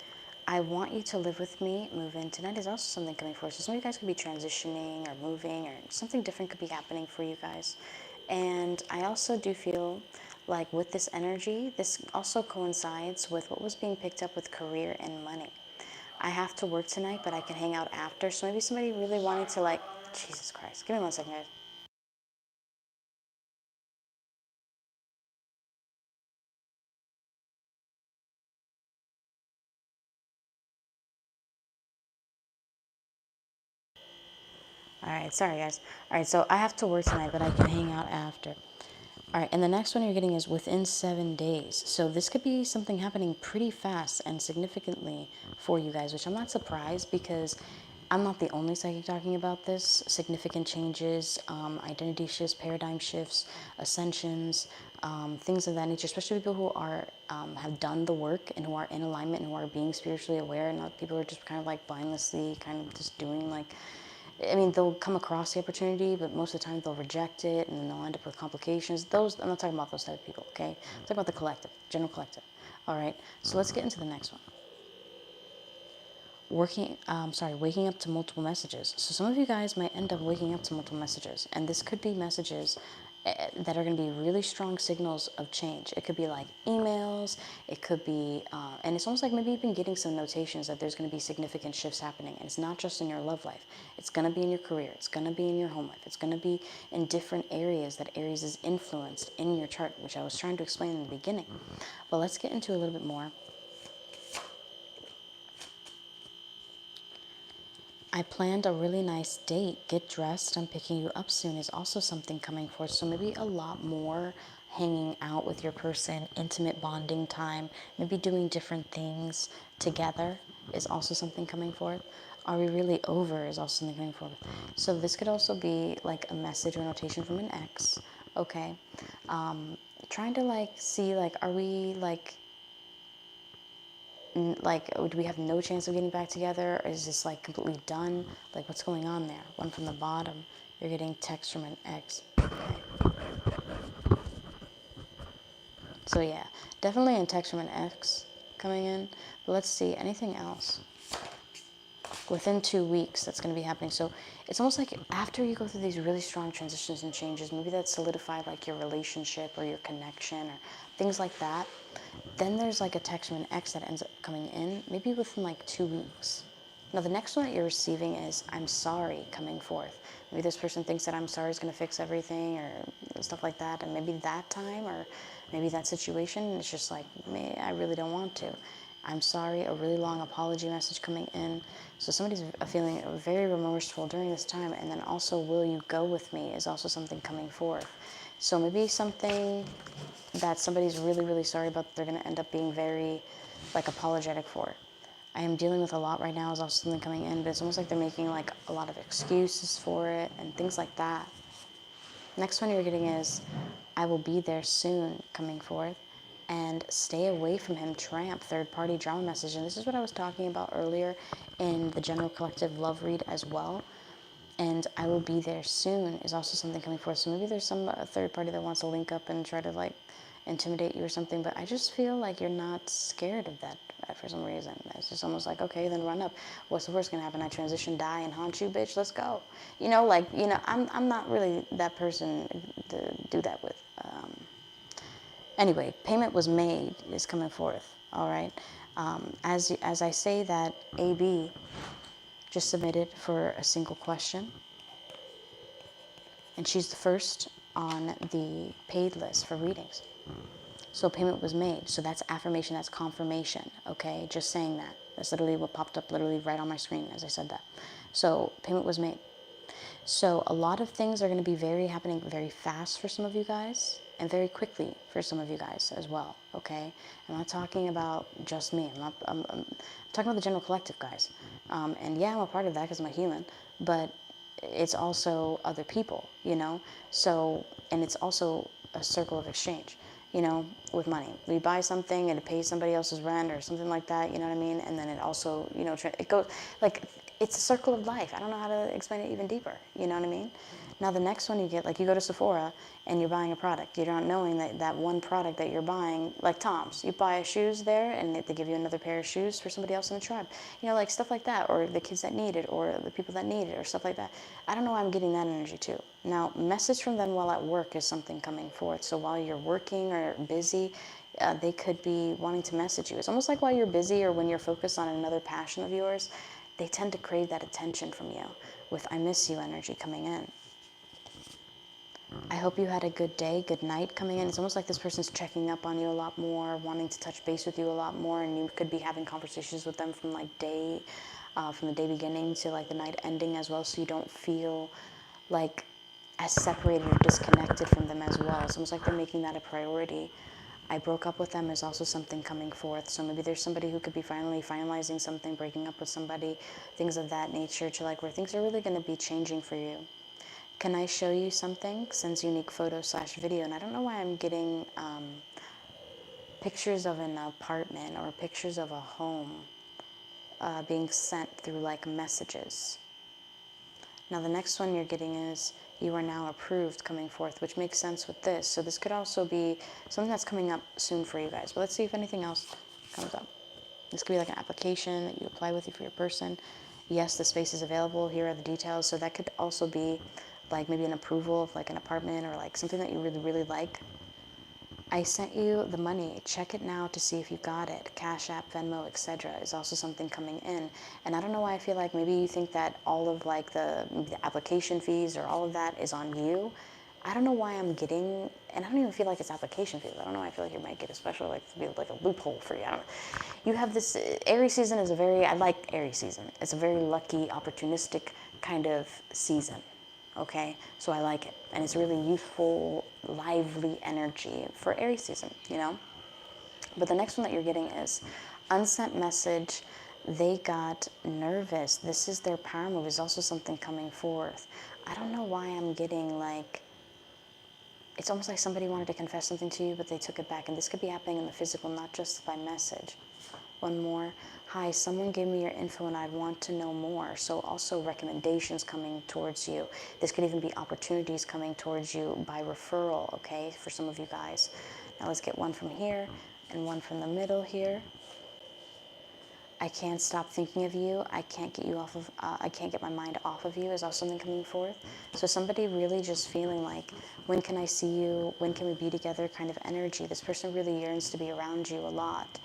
I want you to live with me, move in. Tonight is also something coming forward. So some of you guys could be transitioning or moving, or something different could be happening for you guys. And I also do feel like with this energy, this also coincides with what was being picked up with career and money. I have to work tonight, but I can hang out after. So maybe somebody really wanting to like, Jesus Christ. Give me 1 second, guys. All right, sorry guys. All right, so I have to work tonight, but I can hang out after. All right, and the next one you're getting is within 7 days. So this could be something happening pretty fast and significantly for you guys, which I'm not surprised because I'm not the only psychic talking about this. Significant changes, identity shifts, paradigm shifts, ascensions, things of that nature, especially people who are have done the work and who are in alignment and who are being spiritually aware, and not people who are just kind of like mindlessly kind of just doing like, I mean, they'll come across the opportunity, but most of the time they'll reject it and then they'll end up with complications. Those, I'm not talking about those type of people, okay? I'm talking about the collective, general collective. All right, so let's get into the next one. Waking up to multiple messages. So some of you guys might end up waking up to multiple messages, and this could be messages that are going to be really strong signals of change. It could be like emails, it could be, and it's almost like maybe you've been getting some notations that there's going to be significant shifts happening, and it's not just in your love life. It's going to be in your career, it's going to be in your home life, it's going to be in different areas that Aries is influenced in your chart, which I was trying to explain in the beginning. But let's get into a little bit more. I planned a really nice date. Get dressed. I'm picking you up soon is also something coming forth. So maybe a lot more hanging out with your person, intimate bonding time, maybe doing different things together is also something coming forth. Are we really over is also something coming forth. So this could also be like a message or notation from an ex. Okay. Trying to like see like, are we like, do we have no chance of getting back together? Or is this like completely done? Like, what's going on there? One from the bottom, you're getting text from an ex. Okay. So yeah, definitely a text from an ex coming in. But let's see, anything else? Within 2 weeks, that's going to be happening. So it's almost like after you go through these really strong transitions and changes, maybe that solidified like your relationship or your connection or things like that. Then there's like a text from an ex that ends up coming in, maybe within like 2 weeks. Now, the next one that you're receiving is I'm sorry coming forth. Maybe this person thinks that I'm sorry is going to fix everything or stuff like that. And maybe that time or maybe that situation, it's just like, man, I really don't want to. I'm sorry, a really long apology message coming in. So somebody's feeling very remorseful during this time. And then also, will you go with me is also something coming forth. So maybe something that somebody's really, really sorry about, they're going to end up being very like apologetic for. I am dealing with a lot right now is also something coming in, but it's almost like they're making like a lot of excuses for it and things like that. Next one you're getting is I will be there soon coming forth, and stay away from him, tramp, third party drama message. And this is what I was talking about earlier in the general collective love read as well. And I will be there soon is also something coming forth. So maybe there's some third party that wants to link up and try to like intimidate you or something, but I just feel like you're not scared of that for some reason. It's just almost like, okay, then run up. What's the worst gonna happen? I transition, die, and haunt you, bitch. Let's go. I'm not really that person to do that with. Anyway, payment was made is coming forth. All right. As I say that, AB just submitted for a single question, and she's the first on the paid list for readings. So payment was made. So that's affirmation, that's confirmation, okay? Just saying that. That's literally what popped up literally right on my screen as I said that. So payment was made. So a lot of things are going to be happening very fast for some of you guys and very quickly for some of you guys as well, okay? I'm not talking about just me. I'm talking about the general collective, guys. And yeah, I'm a part of that because I'm a human, but it's also other people, you know? So, and it's also a circle of exchange, you know, with money. We buy something and it pays somebody else's rent or something like that, you know what I mean? And then it also, you know, it goes, like, it's a circle of life. I don't know how to explain it even deeper, you know what I mean? Now the next one you get, like you go to Sephora and you're buying a product. You're not knowing that that one product that you're buying, like Tom's, you buy shoes there and they give you another pair of shoes for somebody else in the tribe. You know, like stuff like that, or the kids that need it, or the people that need it, or stuff like that. I don't know why I'm getting that energy too. Now, message from them while at work is something coming forth. So while you're working or busy, they could be wanting to message you. It's almost like while you're busy or when you're focused on another passion of yours, they tend to crave that attention from you with I miss you energy coming in. I hope you had a good day, good night coming in. It's almost like this person's checking up on you a lot more, wanting to touch base with you a lot more, and you could be having conversations with them from from the day beginning to like the night ending as well, so you don't feel like as separated or disconnected from them as well. It's almost like they're making that a priority. I broke up with them is also something coming forth. So maybe there's somebody who could be finally finalizing something, breaking up with somebody, things of that nature, to like where things are really going to be changing for you. Can I show you something? Sends unique photo/video. And I don't know why I'm getting pictures of an apartment or pictures of a home being sent through like messages. Now the next one you're getting is you are now approved coming forth, which makes sense with this. So this could also be something that's coming up soon for you guys. But let's see if anything else comes up. This could be like an application that you apply with you for your person. Yes, the space is available. Here are the details. So that could also be like maybe an approval of like an apartment or like something that you really, really like. I sent you the money. Check it now to see if you got it. Cash App, Venmo, etc. is also something coming in. And I don't know why I feel like maybe you think that all of like the application fees or all of that is on you. I don't know why I'm getting, and I don't even feel like it's application fees. I don't know why I feel like you might get a special, like to be like a loophole for you. I don't know. You have this, Aries season is I like Aries season. It's a very lucky, opportunistic kind of season. Okay, so I like it, and it's really youthful, lively energy for Aries season, you know. But the next one that you're getting is unsent message. They got nervous. This is their power move. Is also something coming forth. I don't know why I'm getting like. It's almost like somebody wanted to confess something to you, but they took it back, and this could be happening in the physical, not just by message. One more. Hi, someone gave me your info and I'd want to know more. So also recommendations coming towards you. This could even be opportunities coming towards you by referral, okay, for some of you guys. Now let's get one from here and one from the middle here. I can't stop thinking of you. I can't get you off of, I can't get my mind off of you is also something coming forth. So somebody really just feeling like, when can I see you? When can we be together kind of energy. This person really yearns to be around you a lot.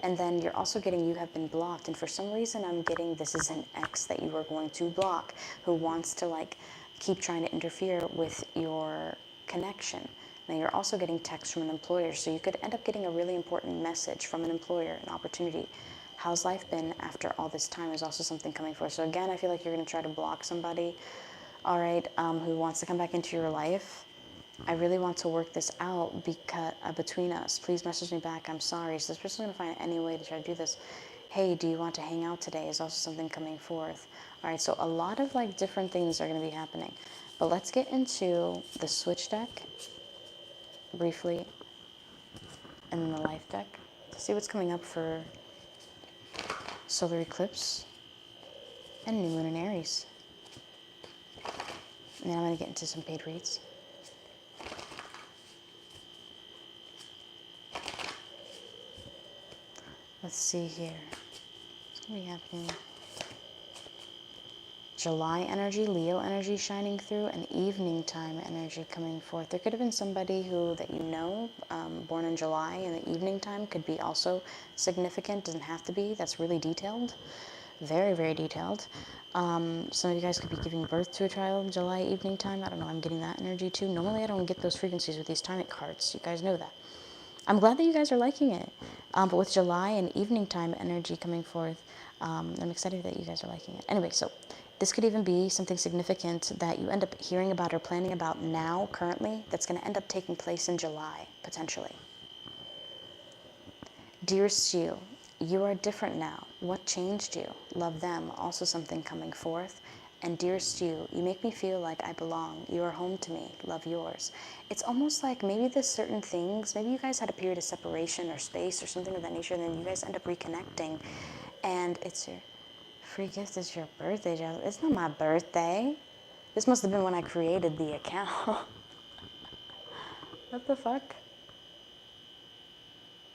And then you're also getting you have been blocked. And for some reason I'm getting this is an ex that you are going to block who wants to like keep trying to interfere with your connection. Now you're also getting text from an employer. So you could end up getting a really important message from an employer, an opportunity. How's life been after all this time is also something coming forth. So again, I feel like you're going to try to block somebody, all right, who wants to come back into your life. I really want to work this out because between us. Please message me back. I'm sorry. So this person's going to find any way to try to do this. Hey, do you want to hang out today is also something coming forth. All right, so a lot of like different things are going to be happening. But let's get into the switch deck briefly and then the life deck to see what's coming up for solar eclipse and new moon in Aries. And then I'm going to get into some paid reads. Let's see here. What's going to be happening? July energy, Leo energy shining through, and evening time energy coming forth. There could have been somebody who that you know, born in July, and the evening time could be also significant. Doesn't have to be. That's really detailed. Very, very detailed. Some of you guys could be giving birth to a child in July evening time. I don't know. I'm getting that energy too. Normally, I don't get those frequencies with these timing cards. You guys know that. I'm glad that you guys are liking it. But with July and evening time energy coming forth, I'm excited that you guys are liking it. Anyway, so this could even be something significant that you end up hearing about or planning about now, currently, that's going to end up taking place in July, potentially. Dearest you are different now. What changed you? Love them. Also something coming forth. And dearest you make me feel like I belong. You are home to me. Love yours. It's almost like maybe there's certain things, maybe you guys had a period of separation or space or something of that nature, and then you guys end up reconnecting. And it's your free gift is your birthday, Joe. It's not my birthday. This must have been when I created the account. What the fuck?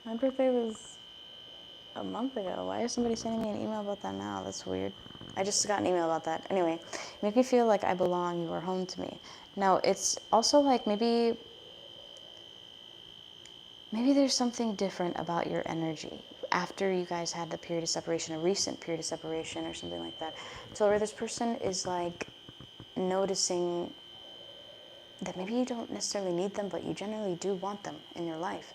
My birthday was a month ago. Why is somebody sending me an email about that now? That's weird. I just got an email about that. Anyway, make me feel like I belong. You are home to me. Now, it's also like maybe there's something different about your energy after you guys had the period of separation, a recent period of separation or something like that. So where this person is like noticing that maybe you don't necessarily need them, but you generally do want them in your life.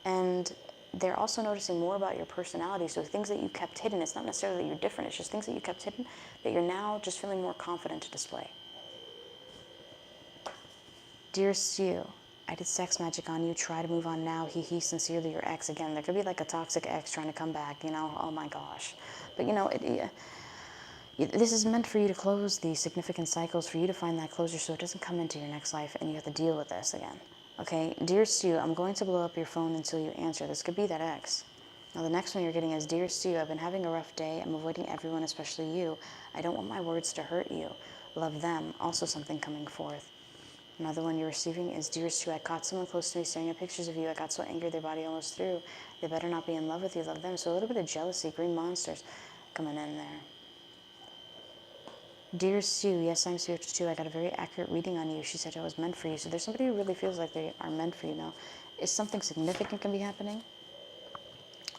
And they're also noticing more about your personality. So things that you kept hidden, it's not necessarily that you're different, it's just things that you kept hidden that you're now just feeling more confident to display. Dearest you, I did sex magic on you. Try to move on now. He, sincerely, your ex. Again, there could be like a toxic ex trying to come back, you know? Oh my gosh. But you know, this is meant for you to close these significant cycles, for you to find that closure so it doesn't come into your next life and you have to deal with this again. Okay, dearest you, I'm going to blow up your phone until you answer. This could be that ex. Now the next one you're getting is, dearest you, I've been having a rough day. I'm avoiding everyone, especially you. I don't want my words to hurt you. Love them. Also something coming forth. Another one you're receiving is, dearest you, I caught someone close to me staring at pictures of you. I got so angry their body almost threw. They better not be in love with you. Love them. So a little bit of jealousy, green monsters coming in there. Dear Sue, yes, I'm spiritual too. I got a very accurate reading on you. She said I was meant for you. So there's somebody who really feels like they are meant for you now. Is something significant can be happening?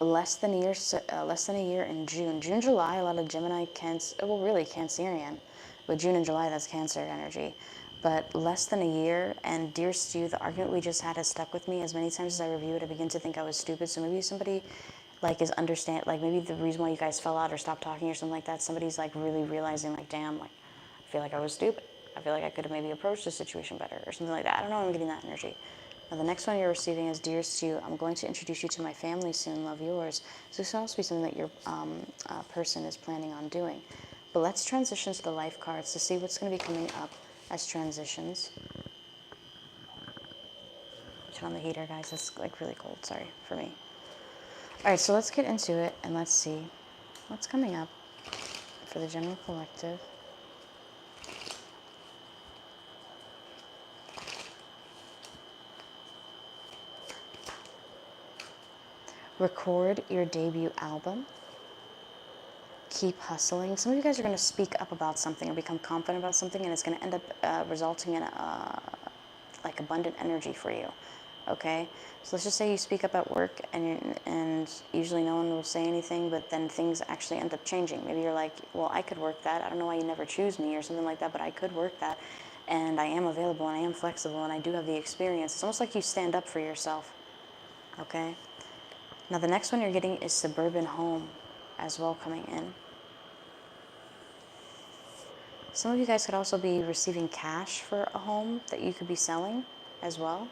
Less than a year in June. June, July, a lot of Gemini, Cancer, well, really Cancerian. But June and July, that's Cancer energy. But less than a year, and dear Stu, the argument we just had has stuck with me. As many times as I review it, I begin to think I was stupid. So maybe somebody like is understand, like maybe the reason why you guys fell out or stopped talking or something like that, somebody's like really realizing like, damn, like I feel like I was stupid. I feel like I could have maybe approached the situation better or something like that. I don't know, I'm getting that energy. Now the next one you're receiving is, dear Stu, I'm going to introduce you to my family soon, love yours. So this will also be something that your person is planning on doing. But let's transition to the life cards to see what's going to be coming up as transitions. Turn on the heater, guys. It's like really cold. Sorry for me. All right, so let's get into it and let's see what's coming up for the general collective. Record your debut album. Keep hustling. Some of you guys are going to speak up about something or become confident about something, and it's going to end up resulting in like abundant energy for you. Okay, so let's just say you speak up at work, and usually no one will say anything, but then things actually end up changing. Maybe you're like, well, I could work that. I don't know why you never choose me or something like that, but I could work that, and I am available and I am flexible and I do have the experience. It's almost like you stand up for yourself. Okay. Now the next one you're getting is suburban home, as well, coming in. Some of you guys could also be receiving cash for a home that you could be selling as well.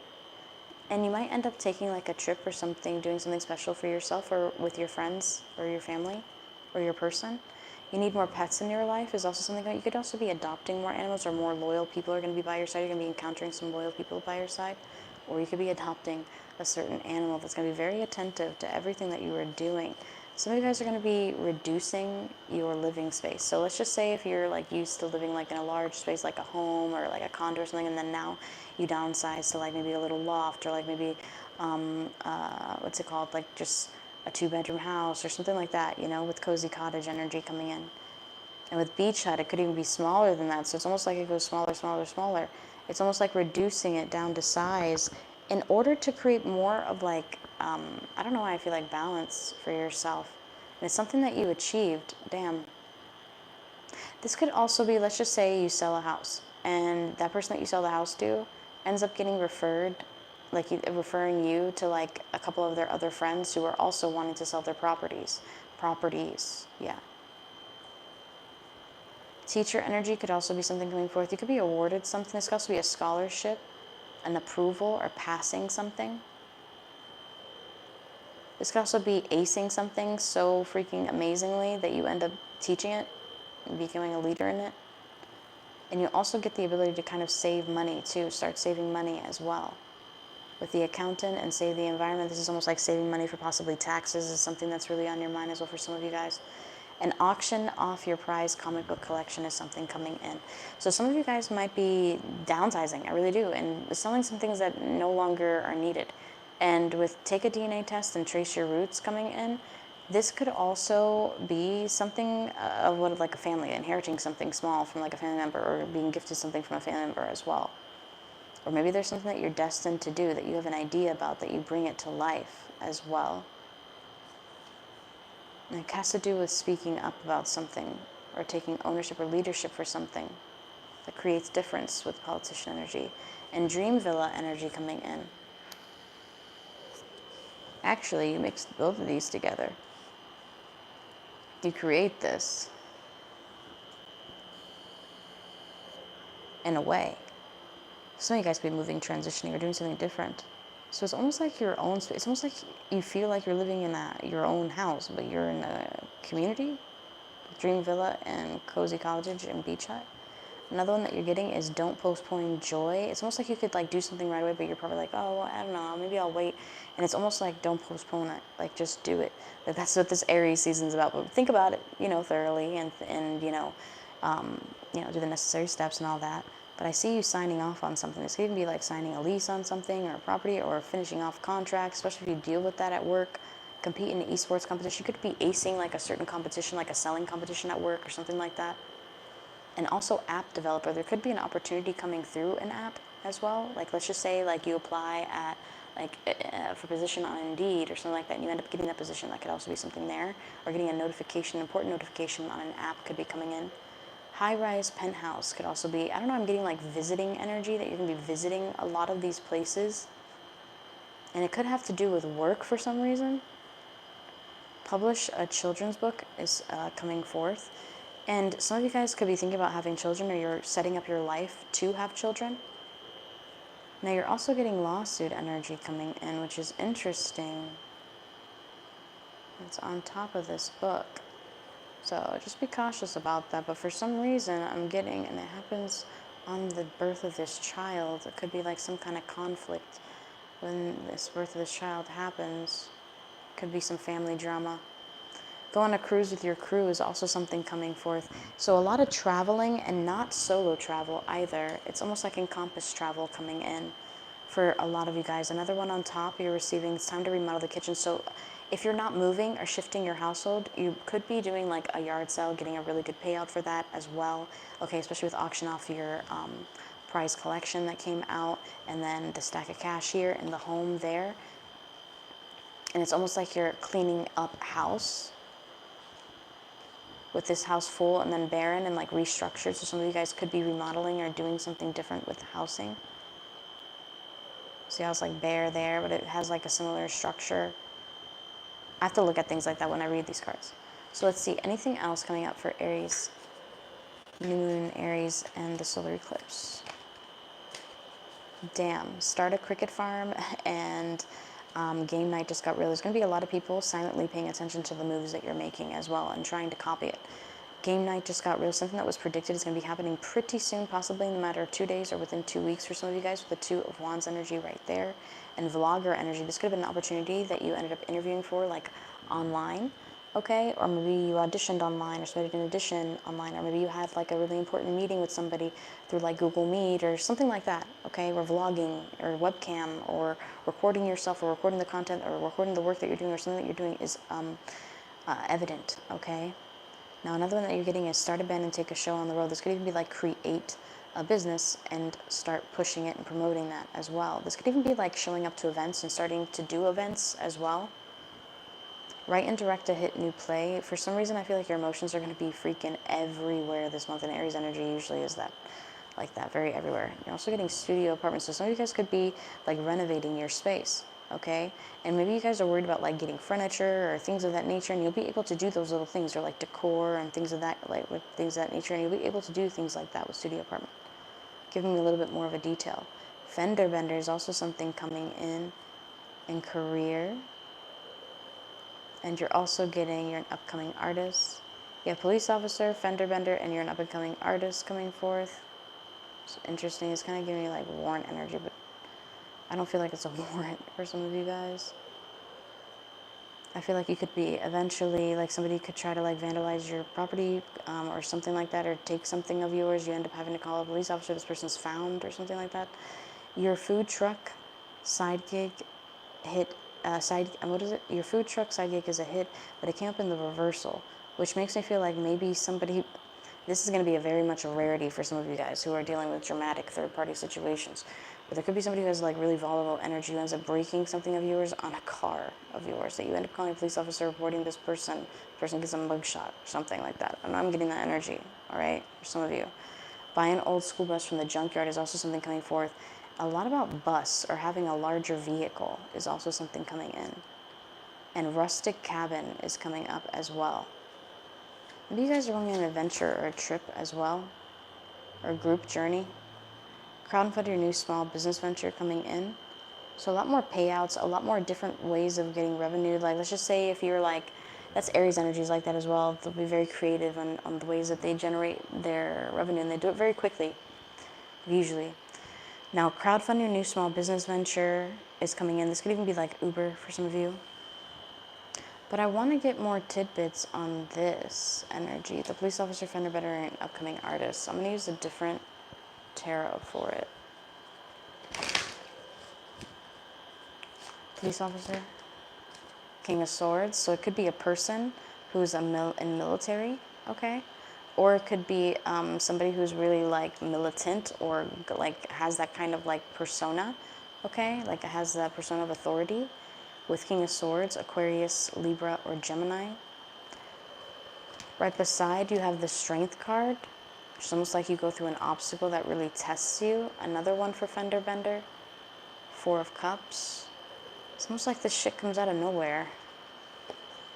And you might end up taking like a trip or something, doing something special for yourself or with your friends or your family or your person. You need more pets in your life is also something that you could also be adopting more animals, or more loyal people are going to be by your side. You're going to be encountering some loyal people by your side. Or you could be adopting a certain animal that's going to be very attentive to everything that you are doing. Some of you guys are going to be reducing your living space. So let's just say if you're like used to living like in a large space, like a home or like a condo or something, and then now you downsize to like maybe a little loft, or like maybe, what's it called? Like just a 2-bedroom house or something like that, you know, with cozy cottage energy coming in. And with beach hut, it could even be smaller than that. So it's almost like it goes smaller, smaller, smaller. It's almost like reducing it down to size in order to create more of like, I don't know why I feel like balance for yourself. And it's something that you achieved. Damn. This could also be, let's just say you sell a house, and that person that you sell the house to ends up getting referred, like referring you to like a couple of their other friends who are also wanting to sell their properties. Properties, yeah. Teacher energy could also be something coming forth. You could be awarded something. This could also be a scholarship, an approval, or passing something. This could also be acing something so freaking amazingly that you end up teaching it and becoming a leader in it. And you also get the ability to kind of save money too, start saving money as well. With the accountant and save the environment, this is almost like saving money for possibly taxes is something that's really on your mind as well for some of you guys. An auction off your prize comic book collection is something coming in. So some of you guys might be downsizing, I really do, and selling some things that no longer are needed. And with take a DNA test and trace your roots coming in, this could also be something of what, like a family, inheriting something small from like a family member, or being gifted something from a family member as well. Or maybe there's something that you're destined to do that you have an idea about, that you bring it to life as well. And it has to do with speaking up about something or taking ownership or leadership for something that creates difference with politician energy. And dream villa energy coming in. Actually, you mix both of these together. You create this in a way. Some of you guys could be moving, transitioning, or doing something different. So it's almost like your own space. It's almost like you feel like you're living in your own house, but you're in a community. Dream villa and cozy cottage and beach hut. Another one that you're getting is don't postpone joy. It's almost like you could like do something right away, but you're probably like, oh, well, I don't know, maybe I'll wait. And it's almost like don't postpone it. Like just do it. Like that's what this Aries season's about. But think about it, you know, thoroughly, and do the necessary steps and all that. But I see you signing off on something. This could even be like signing a lease on something or a property, or finishing off contracts, especially if you deal with that at work. Compete in an esports competition. You could be acing like a certain competition, like a selling competition at work or something like that. And also app developer. There could be an opportunity coming through an app as well. Like let's just say like you apply at for a position on Indeed or something like that, and you end up getting that position. That could also be something there. Or getting a notification, important notification on an app could be coming in. High-rise penthouse could also be, I don't know, I'm getting like visiting energy, that you're going to be visiting a lot of these places. And it could have to do with work for some reason. Publish a children's book is coming forth. And some of you guys could be thinking about having children, or you're setting up your life to have children. Now you're also getting lawsuit energy coming in, which is interesting. It's on top of this book. So just be cautious about that. But for some reason I'm getting, and it happens on the birth of this child, it could be like some kind of conflict when this birth of this child happens. Could be some family drama. Go on a cruise with your crew is also something coming forth. So a lot of traveling, and not solo travel either. It's almost like encompass travel coming in for a lot of you guys. Another one on top you're receiving, it's time to remodel the kitchen. So if you're not moving or shifting your household, you could be doing like a yard sale, getting a really good payout for that as well. Okay, especially with auction off your prize collection that came out, and then the stack of cash here and the home there. And it's almost like you're cleaning up house with this house full and then barren and like restructured. So some of you guys could be remodeling or doing something different with housing. See how it's like bare there, but it has like a similar structure. I have to look at things like that when I read these cards. So let's see, anything else coming up for Aries, New Moon, Aries, and the solar eclipse. Damn, start a cricket farm and game night just got real. There's going to be a lot of people silently paying attention to the moves that you're making as well and trying to copy it. Game night just got real. Something that was predicted is going to be happening pretty soon, possibly in a matter of 2 days or within 2 weeks for some of you guys, with the Two of Wands energy right there. And vlogger energy. This could have been an opportunity that you ended up interviewing for, like online, okay? Or maybe you auditioned online or submitted an audition online, or maybe you had like a really important meeting with somebody through like Google Meet or something like that, okay? Or vlogging or webcam or recording yourself or recording the content or recording the work that you're doing or something that you're doing is evident, okay? Now, another one that you're getting is start a band and take a show on the road. This could even be like create a business and start pushing it and promoting that as well. This could even be like showing up to events and starting to do events as well. Write and direct a hit new play. For some reason, I feel like your emotions are going to be freaking everywhere this month, and Aries energy usually is that, like that, very everywhere. You're also getting studio apartments, so some of you guys could be like renovating your space, okay? And maybe you guys are worried about like getting furniture or things of that nature, and you'll be able to do those little things, or like decor and things of that, like with things of that nature, and you'll be able to do things like that with studio apartment. Giving me a little bit more of a detail. Fender bender is also something coming in career. And you're also getting, you're an upcoming artist. You have police officer, fender bender, and you're an up-and-coming artist coming forth. It's interesting. It's kind of giving me like warrant energy, but I don't feel like it's a warrant for some of you guys. I feel like you could be eventually, like somebody could try to like vandalize your property or something like that, or take something of yours. You end up having to call a police officer. This person's found or something like that. Your food truck side gig hit what is it? Your food truck side gig is a hit, but it came up in the reversal, which makes me feel like maybe somebody, this is going to be a very much a rarity for some of you guys who are dealing with dramatic third-party situations, but there could be somebody who has like really volatile energy who ends up breaking something of yours on a car of yours, that you end up calling a police officer, reporting this person, the person gets a mugshot, something like that. And I'm getting that energy, all right, for some of you. Buy an old school bus from the junkyard is also something coming forth. A lot about bus or having a larger vehicle is also something coming in. And rustic cabin is coming up as well. Maybe you guys are going on an adventure or a trip as well, or a group journey. Crowdfund your new small business venture coming in. So a lot more payouts, a lot more different ways of getting revenue. Like let's just say if you're like, that's Aries energies like that as well. They'll be very creative on the ways that they generate their revenue, and they do it very quickly, usually. Now, crowdfund your new small business venture is coming in. This could even be like Uber for some of you. But I want to get more tidbits on this energy. The police officer, fender bender, and upcoming artist. I'm going to use a different tarot for it. Police officer, King of Swords. So it could be a person who's in military, okay? Or it could be somebody who's really like militant or like has that kind of like persona, okay? Like it has that persona of authority with King of Swords, Aquarius, Libra, or Gemini. Right beside you have the Strength card, which is almost like you go through an obstacle that really tests you. Another one for fender bender, Four of Cups. It's almost like this shit comes out of nowhere.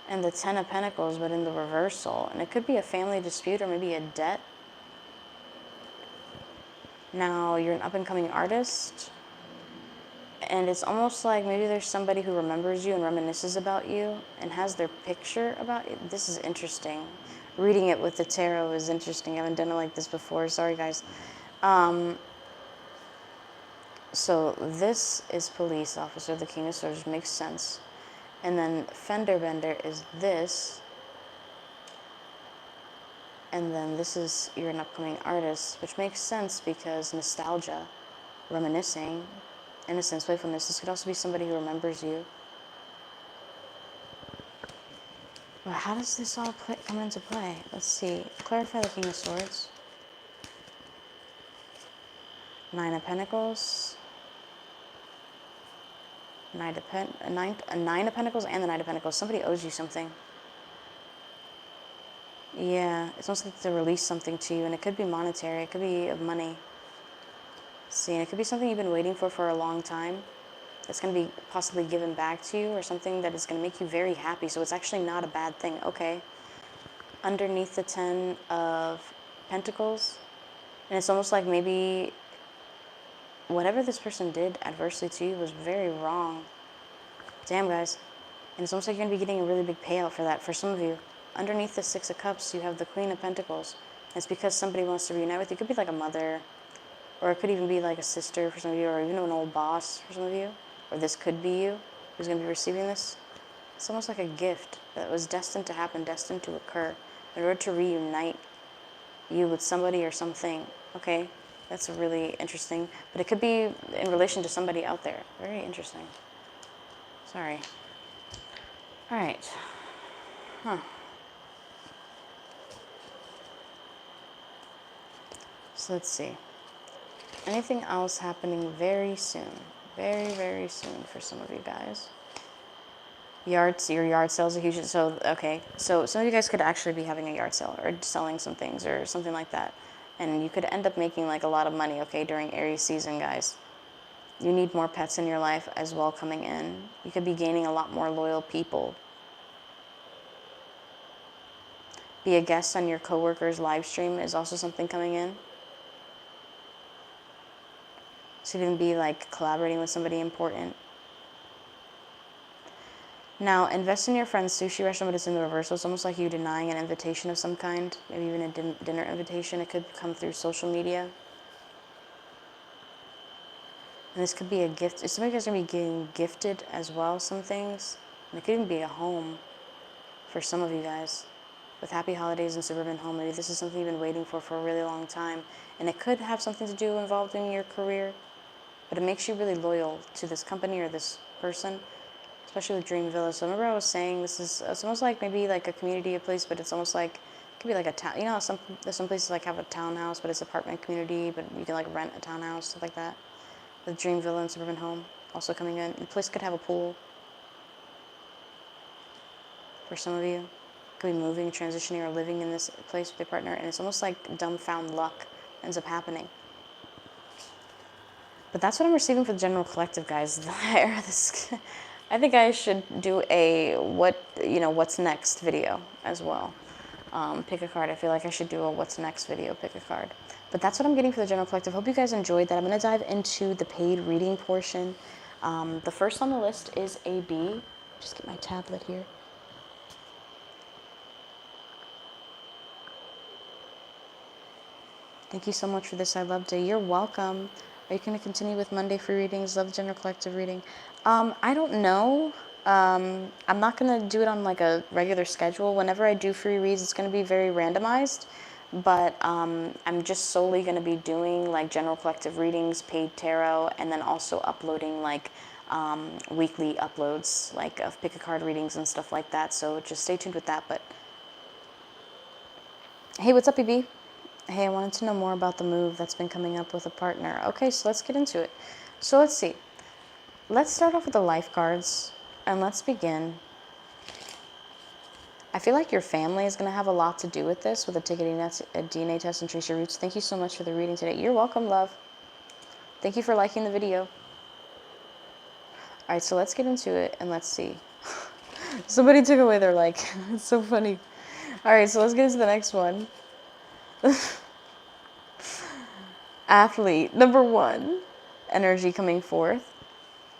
And the Ten of Pentacles, but in the reversal. And it could be a family dispute or maybe a debt. Now, you're an up-and-coming artist. And it's almost like maybe there's somebody who remembers you and reminisces about you and has their picture about you. This is interesting. Reading it with the tarot is interesting. I haven't done it like this before. Sorry, guys. So this is police officer, the King of Swords, makes sense. And then fender bender is this. And then this is you're an upcoming artist, which makes sense because nostalgia, reminiscing, innocence, playfulness. This could also be somebody who remembers you. But how does this all come into play? Let's see. Clarify the King of Swords. Nine of Pentacles. Nine of Pentacles and the Knight of Pentacles. Somebody owes you something. Yeah, it's almost like to release something to you, and it could be monetary. It could be of money. See, and it could be something you've been waiting for a long time. That's going to be possibly given back to you, or something that is going to make you very happy. So it's actually not a bad thing. Okay. Underneath the 10 of Pentacles, and it's almost like maybe whatever this person did adversely to you was very wrong. Damn, guys. And it's almost like you're going to be getting a really big payout for that for some of you. Underneath the 6 of Cups, you have the Queen of Pentacles. And it's because somebody wants to reunite with you. It could be like a mother, or it could even be like a sister for some of you, or even an old boss for some of you. Or this could be you who's going to be receiving this. It's almost like a gift that was destined to happen, destined to occur, in order to reunite you with somebody or something. Okay, that's really interesting. But it could be in relation to somebody out there. Very interesting. Sorry. All right. Huh. So let's see. Anything else happening very soon? Very, very soon for some of you guys. Your yard sales are huge. So, okay. So some of you guys could actually be having a yard sale or selling some things or something like that. And you could end up making like a lot of money, okay, during Aries season, guys. You need more pets in your life as well coming in. You could be gaining a lot more loyal people. Be a guest on your coworker's live stream is also something coming in. So you can be like collaborating with somebody important. Now, invest in your friend's sushi restaurant, but it's in the reversal. It's almost like you denying an invitation of some kind, maybe even a dinner invitation. It could come through social media. And this could be a gift. Some of you guys are going to be getting gifted as well, some things. And it could even be a home for some of you guys. With Happy Holidays and Suburban Home, maybe this is something you've been waiting for a really long time. And it could have something to do involved in your career. But it makes you really loyal to this company or this person. Especially with Dream Villa. So remember I was saying this is, it's almost like maybe like a community, a place, but it's almost like, it could be like a town, you know, there's some places like have a townhouse, but it's apartment community, but you can like rent a townhouse, stuff like that. With Dream Villa and Suburban Home also coming in. And the place could have a pool. For some of you, could be moving, transitioning, or living in this place with your partner, and it's almost like dumbfound luck ends up happening. But that's what I'm receiving for the general collective, guys. I think I should do a what's next video as well. Pick a card. I feel like I should do a what's next video, pick a card. But that's what I'm getting for the general collective. Hope you guys enjoyed that. I'm going to dive into the paid reading portion. The first on the list is AB. Just get my tablet here. Thank you so much for this. I loved it. You're welcome. Are you going to continue with Monday free readings? Love general collective reading. I don't know. I'm not going to do it on like a regular schedule. Whenever I do free reads, it's going to be very randomized. But I'm just solely going to be doing like general collective readings, paid tarot, and then also uploading like weekly uploads like of pick a card readings and stuff like that. So just stay tuned with that. But hey, what's up, EB? Hey, I wanted to know more about the move that's been coming up with a partner. Okay, so let's get into it. So let's see. Let's start off with the life cards, and let's begin. I feel like your family is going to have a lot to do with this, with a DNA test and trace your roots. Thank you so much for the reading today. You're welcome, love. Thank you for liking the video. All right, so let's get into it, and let's see. Somebody took away their like. It's so funny. All right, so let's get into the next one. Athlete, number 1, energy coming forth.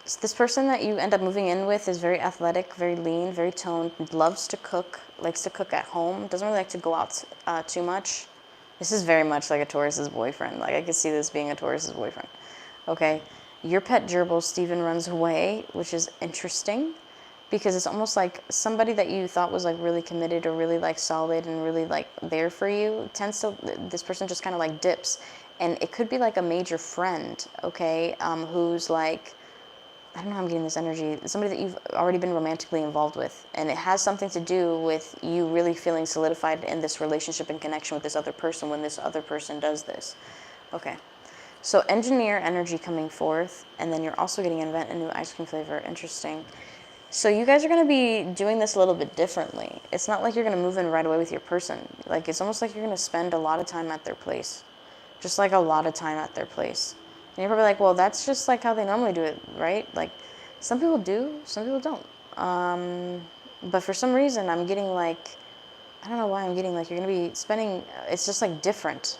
So this person that you end up moving in with is very athletic, very lean, very toned, loves to cook, likes to cook at home, doesn't really like to go out too much. This is very much like a Taurus's boyfriend. Like I could see this being a Taurus's boyfriend. Okay, your pet gerbil, Steven, runs away, which is interesting. because it's almost like somebody that you thought was like really committed or really like solid and really like there for you tends to, this person just kind of like dips. And it could be like a major friend, okay, who's like, I don't know how I'm getting this energy, somebody that you've already been romantically involved with, and it has something to do with you really feeling solidified in this relationship and connection with this other person when this other person does this. Okay. So engineer energy coming forth, and then you're also getting invent a new ice cream flavor. Interesting. So you guys are going to be doing this a little bit differently. It's not like you're going to move in right away with your person. Like, it's almost like you're going to spend a lot of time at their place. Just like a lot of time at their place. And you're probably like, well, that's just like how they normally do it, right? Like, some people do, some people don't. But for some reason, I'm getting like, I don't know why I'm getting like, you're going to be spending, it's just like different.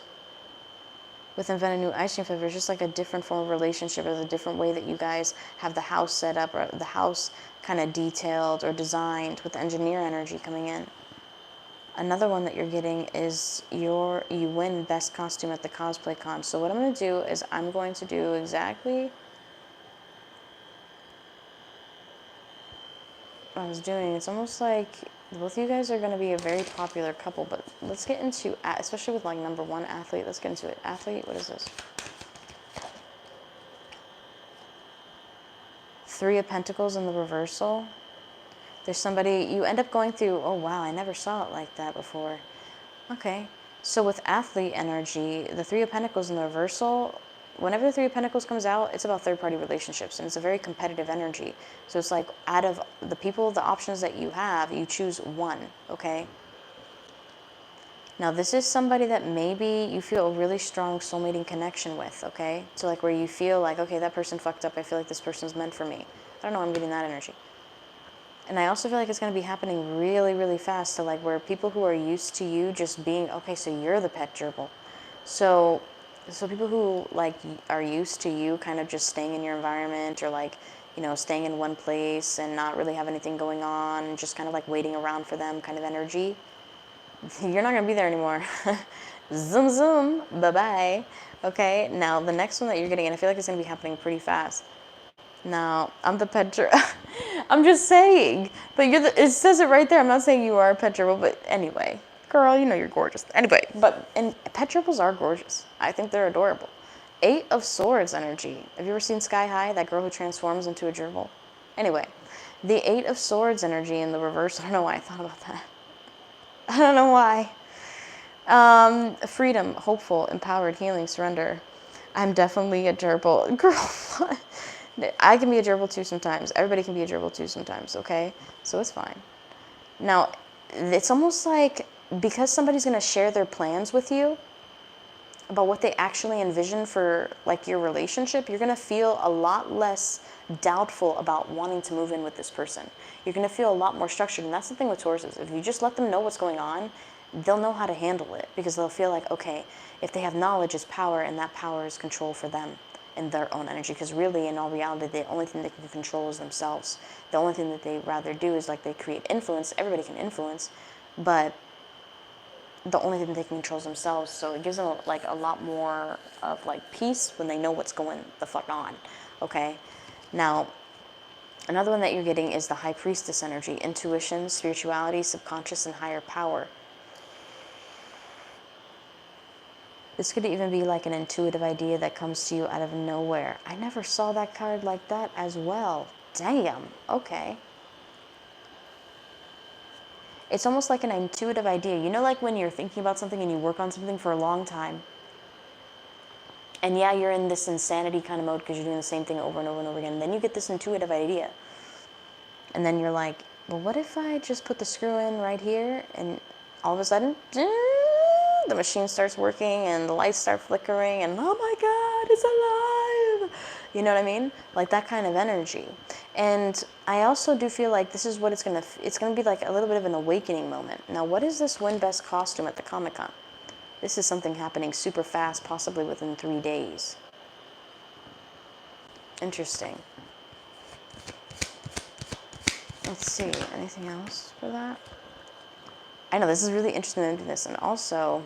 With Invent a New Ice Cream Flavor, it's just like a different form of relationship. It's a different way that you guys have the house set up, or the house kind of detailed or designed with engineer energy coming in. Another one that you're getting is you win best costume at the cosplay con. So what I'm going to do is I'm going to do exactly what I was doing. It's almost like both of you guys are going to be a very popular couple, but let's get into, especially with like number one, athlete. Let's get into it. Athlete, what is this? Three of Pentacles in the reversal. There's somebody, you end up going through, oh wow, I never saw it like that before. Okay, so with athlete energy, the Three of Pentacles in the reversal, whenever the Three of Pentacles comes out, it's about third-party relationships, and it's a very competitive energy. So it's like, out of the people, the options that you have, you choose one, okay? Now, this is somebody that maybe you feel a really strong soulmating connection with, okay? So like where you feel like, okay, that person fucked up, I feel like this person's meant for me. I don't know, I'm getting that energy. And I also feel like it's going to be happening really, really fast to like where people who are used to you just being, okay, so you're the pet gerbil. So people who like are used to you kind of just staying in your environment or like, you know, staying in one place and not really have anything going on and just kind of like waiting around for them kind of energy, you're not going to be there anymore. Zoom, zoom, bye-bye. Okay, now the next one that you're getting, and I feel like it's going to be happening pretty fast. Now, I'm the pet gerbil. I'm just saying. But it says it right there. I'm not saying you are a pet gerbil, but anyway. Girl, you know you're gorgeous. Anyway, and pet gerbils are gorgeous. I think they're adorable. Eight of Swords energy. Have you ever seen Sky High, that girl who transforms into a gerbil? Anyway, the Eight of Swords energy in the reverse. I don't know why I thought about that. I don't know why. Freedom, hopeful, empowered, healing, surrender. I'm definitely a gerbil. Girl, what? I can be a gerbil too sometimes. Everybody can be a gerbil too sometimes, okay? So it's fine. Now, it's almost like because somebody's going to share their plans with you about what they actually envision for like your relationship, you're going to feel a lot less doubtful about wanting to move in with this person. You're going to feel a lot more structured. And that's the thing with Tauruses. If you just let them know what's going on, they'll know how to handle it because they'll feel like, okay, if they have knowledge is power and that power is control for them in their own energy, because really in all reality the only thing they can control is themselves. The only thing that they rather do is like they create influence. Everybody can influence, but the only thing they can control is themselves. So it gives them like a lot more of like peace when they know what's going the fuck on. Okay, now another one that you're getting is the High Priestess energy. Intuition, spirituality, subconscious, and higher power. This could even be like an intuitive idea that comes to you out of nowhere. I never saw that card like that as well. Damn, okay. It's almost like an intuitive idea. You know, like when you're thinking about something and you work on something for a long time. And yeah, you're in this insanity kind of mode because you're doing the same thing over and over and over again. And then you get this intuitive idea. And then you're like, well, what if I just put the screw in right here? And all of a sudden, the machine starts working and the lights start flickering and oh my God, it's alive. You know what I mean? Like that kind of energy. And I also do feel like this is what it's gonna be like a little bit of an awakening moment. Now, what is this win best costume at the Comic-Con? This is something happening super fast, possibly within 3 days. Interesting. Let's see, anything else for that? I know this is really interesting into this, and also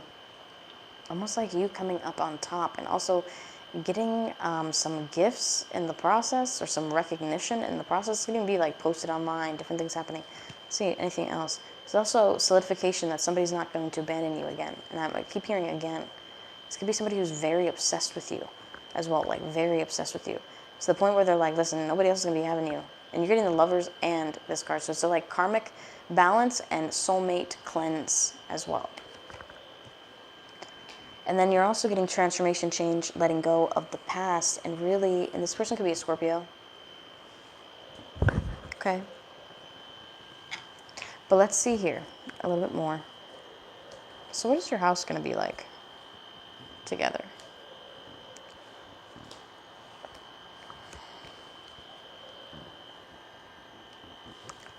almost like you coming up on top, and also getting some gifts in the process or some recognition in the process. It's going to be like posted online, different things happening. Let's see, anything else? There's also solidification that somebody's not going to abandon you again. And I keep hearing again. This could be somebody who's very obsessed with you as well, like very obsessed with you. To the point where they're like, listen, nobody else is going to be having you. And you're getting the lovers and this card. So it's like karmic balance and soulmate cleanse as well. And then you're also getting transformation, change, letting go of the past. And really, and this person could be a Scorpio. Okay. But let's see here a little bit more. So what is your house going to be like together?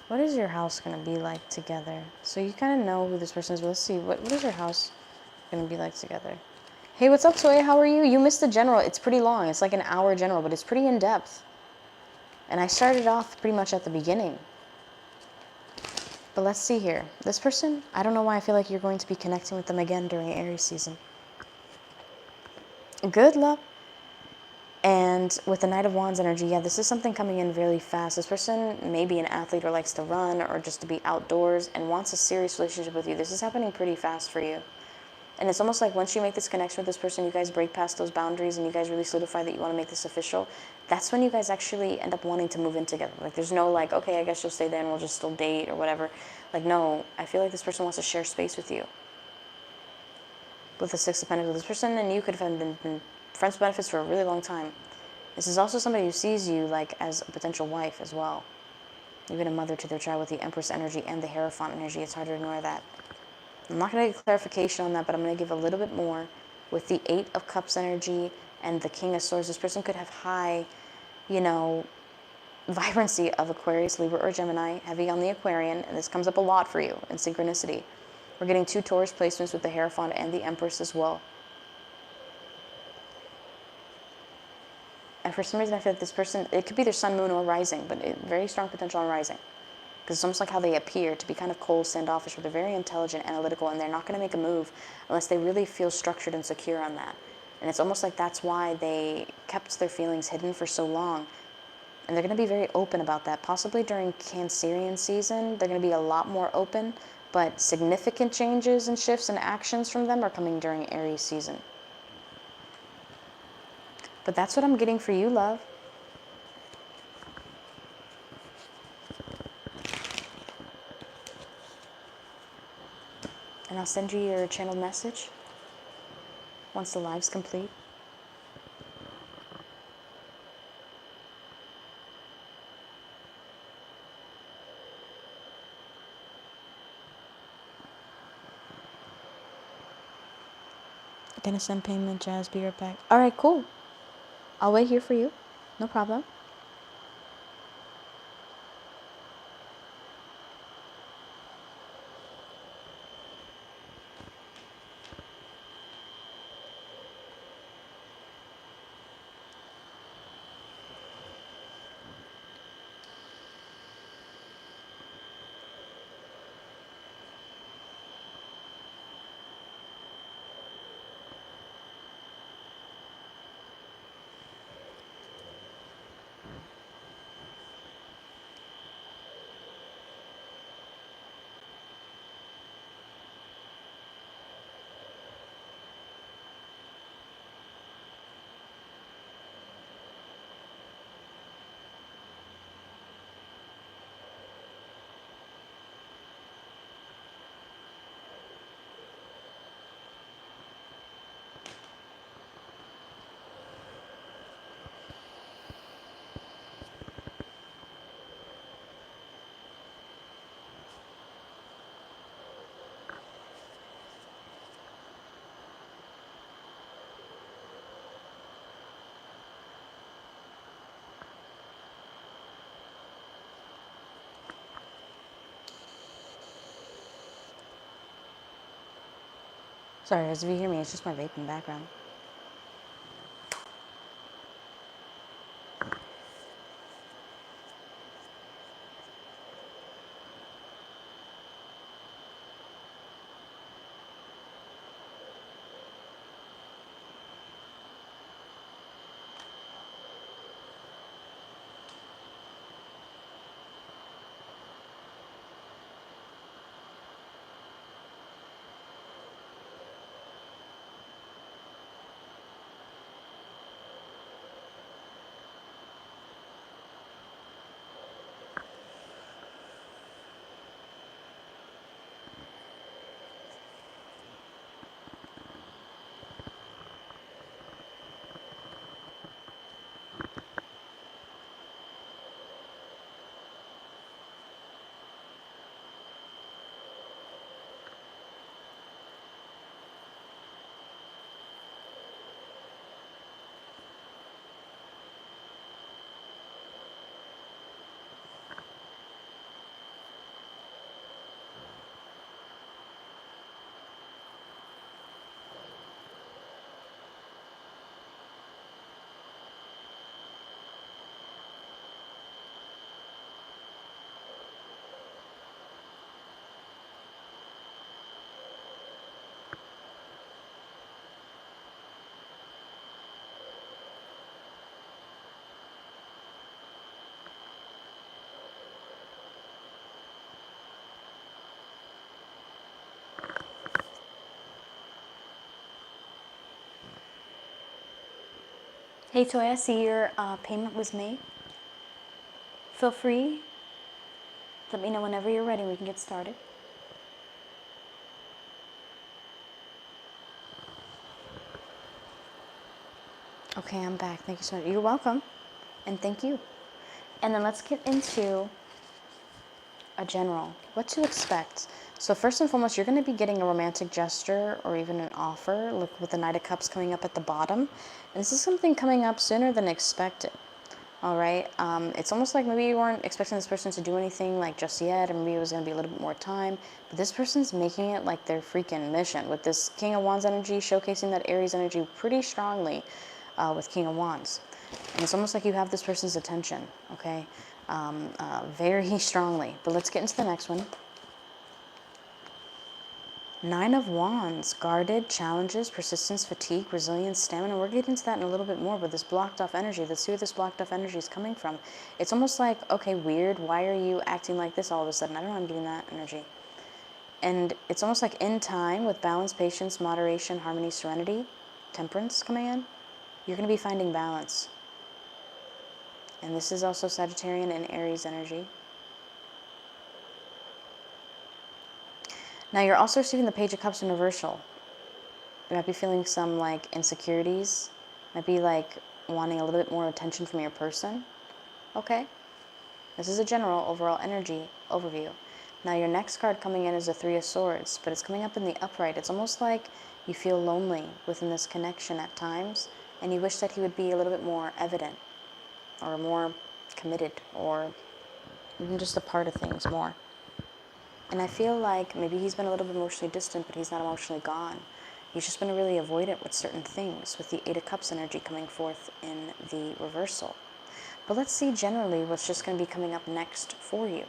What is your house going to be like together? So you kind of know who this person is. But let's see. What is your house going to be like together? Hey, what's up, Toya? How are you? You missed the general. It's pretty long. It's like an hour general, but it's pretty in-depth. And I started off pretty much at the beginning. But let's see here. This person, I don't know why I feel like you're going to be connecting with them again during Aries season. Good luck. And with the Knight of Wands energy, yeah, this is something coming in really fast. This person may be an athlete or likes to run or just to be outdoors and wants a serious relationship with you. This is happening pretty fast for you. And it's almost like once you make this connection with this person, you guys break past those boundaries and you guys really solidify that you want to make this official. That's when you guys actually end up wanting to move in together. Like there's no like, okay, I guess you'll stay there and we'll just still date or whatever. Like, no, I feel like this person wants to share space with you. With the Six of Pentacles, this person and you could have been friends with benefits for a really long time. This is also somebody who sees you like as a potential wife as well. Even a mother to their child with the Empress energy and the Hierophant energy. It's hard to ignore that. I'm not going to get clarification on that, but I'm going to give a little bit more. With the Eight of Cups energy and the King of Swords, this person could have high, vibrancy of Aquarius, Libra, or Gemini, heavy on the Aquarian, and this comes up a lot for you in synchronicity. We're getting 2 Taurus placements with the Hierophant and the Empress as well. And for some reason, I feel like this person, it could be their sun, moon, or rising, but very strong potential on rising. Because it's almost like how they appear to be kind of cold, standoffish, but they're very intelligent, analytical, and they're not going to make a move unless they really feel structured and secure on that. And it's almost like that's why they kept their feelings hidden for so long. And they're going to be very open about that. Possibly during Cancerian season, they're going to be a lot more open, but significant changes and shifts and actions from them are coming during Aries season. But that's what I'm getting for you, love. And I'll send you your channeled message once the live's complete. Gonna send payment, Jazz. Be right back. All right, cool. I'll wait here for you. No problem. Sorry, guys, if you hear me, it's just my vape in the background. Hey Toy, I see your payment was made. Feel free. Let me know whenever you're ready. We can get started. Okay, I'm back. Thank you so much. You're welcome. And thank you. And then let's get into a general. What to expect. So first and foremost, you're going to be getting a romantic gesture or even an offer. Look, with the Knight of Cups coming up at the bottom. And this is something coming up sooner than expected. All right. It's almost like maybe you weren't expecting this person to do anything like just yet, or maybe it was going to be a little bit more time. But this person's making it like their freaking mission with this King of Wands energy, showcasing that Aries energy pretty strongly with King of Wands. And it's almost like you have this person's attention, okay? Very strongly. But let's get into the next one. Nine of Wands, guarded, challenges, persistence, fatigue, resilience, stamina. We'll get into that in a little bit more, but this blocked off energy, let's see where this blocked off energy is coming from. It's almost like, okay, weird, why are you acting like this all of a sudden? I don't know, I'm getting that energy. And it's almost like in time, with balance, patience, moderation, harmony, serenity, temperance coming in, you're going to be finding balance. And this is also Sagittarian and Aries energy. Now you're also receiving the Page of Cups in reversal. You might be feeling some like insecurities. Might be like wanting a little bit more attention from your person. Okay? This is a general overall energy overview. Now your next card coming in is the Three of Swords, but it's coming up in the upright. It's almost like you feel lonely within this connection at times, and you wish that he would be a little bit more evident or more committed or even just a part of things more. And I feel like maybe he's been a little bit emotionally distant, but he's not emotionally gone. He's just been really avoidant with certain things, with the Eight of Cups energy coming forth in the reversal. But let's see generally what's just going to be coming up next for you.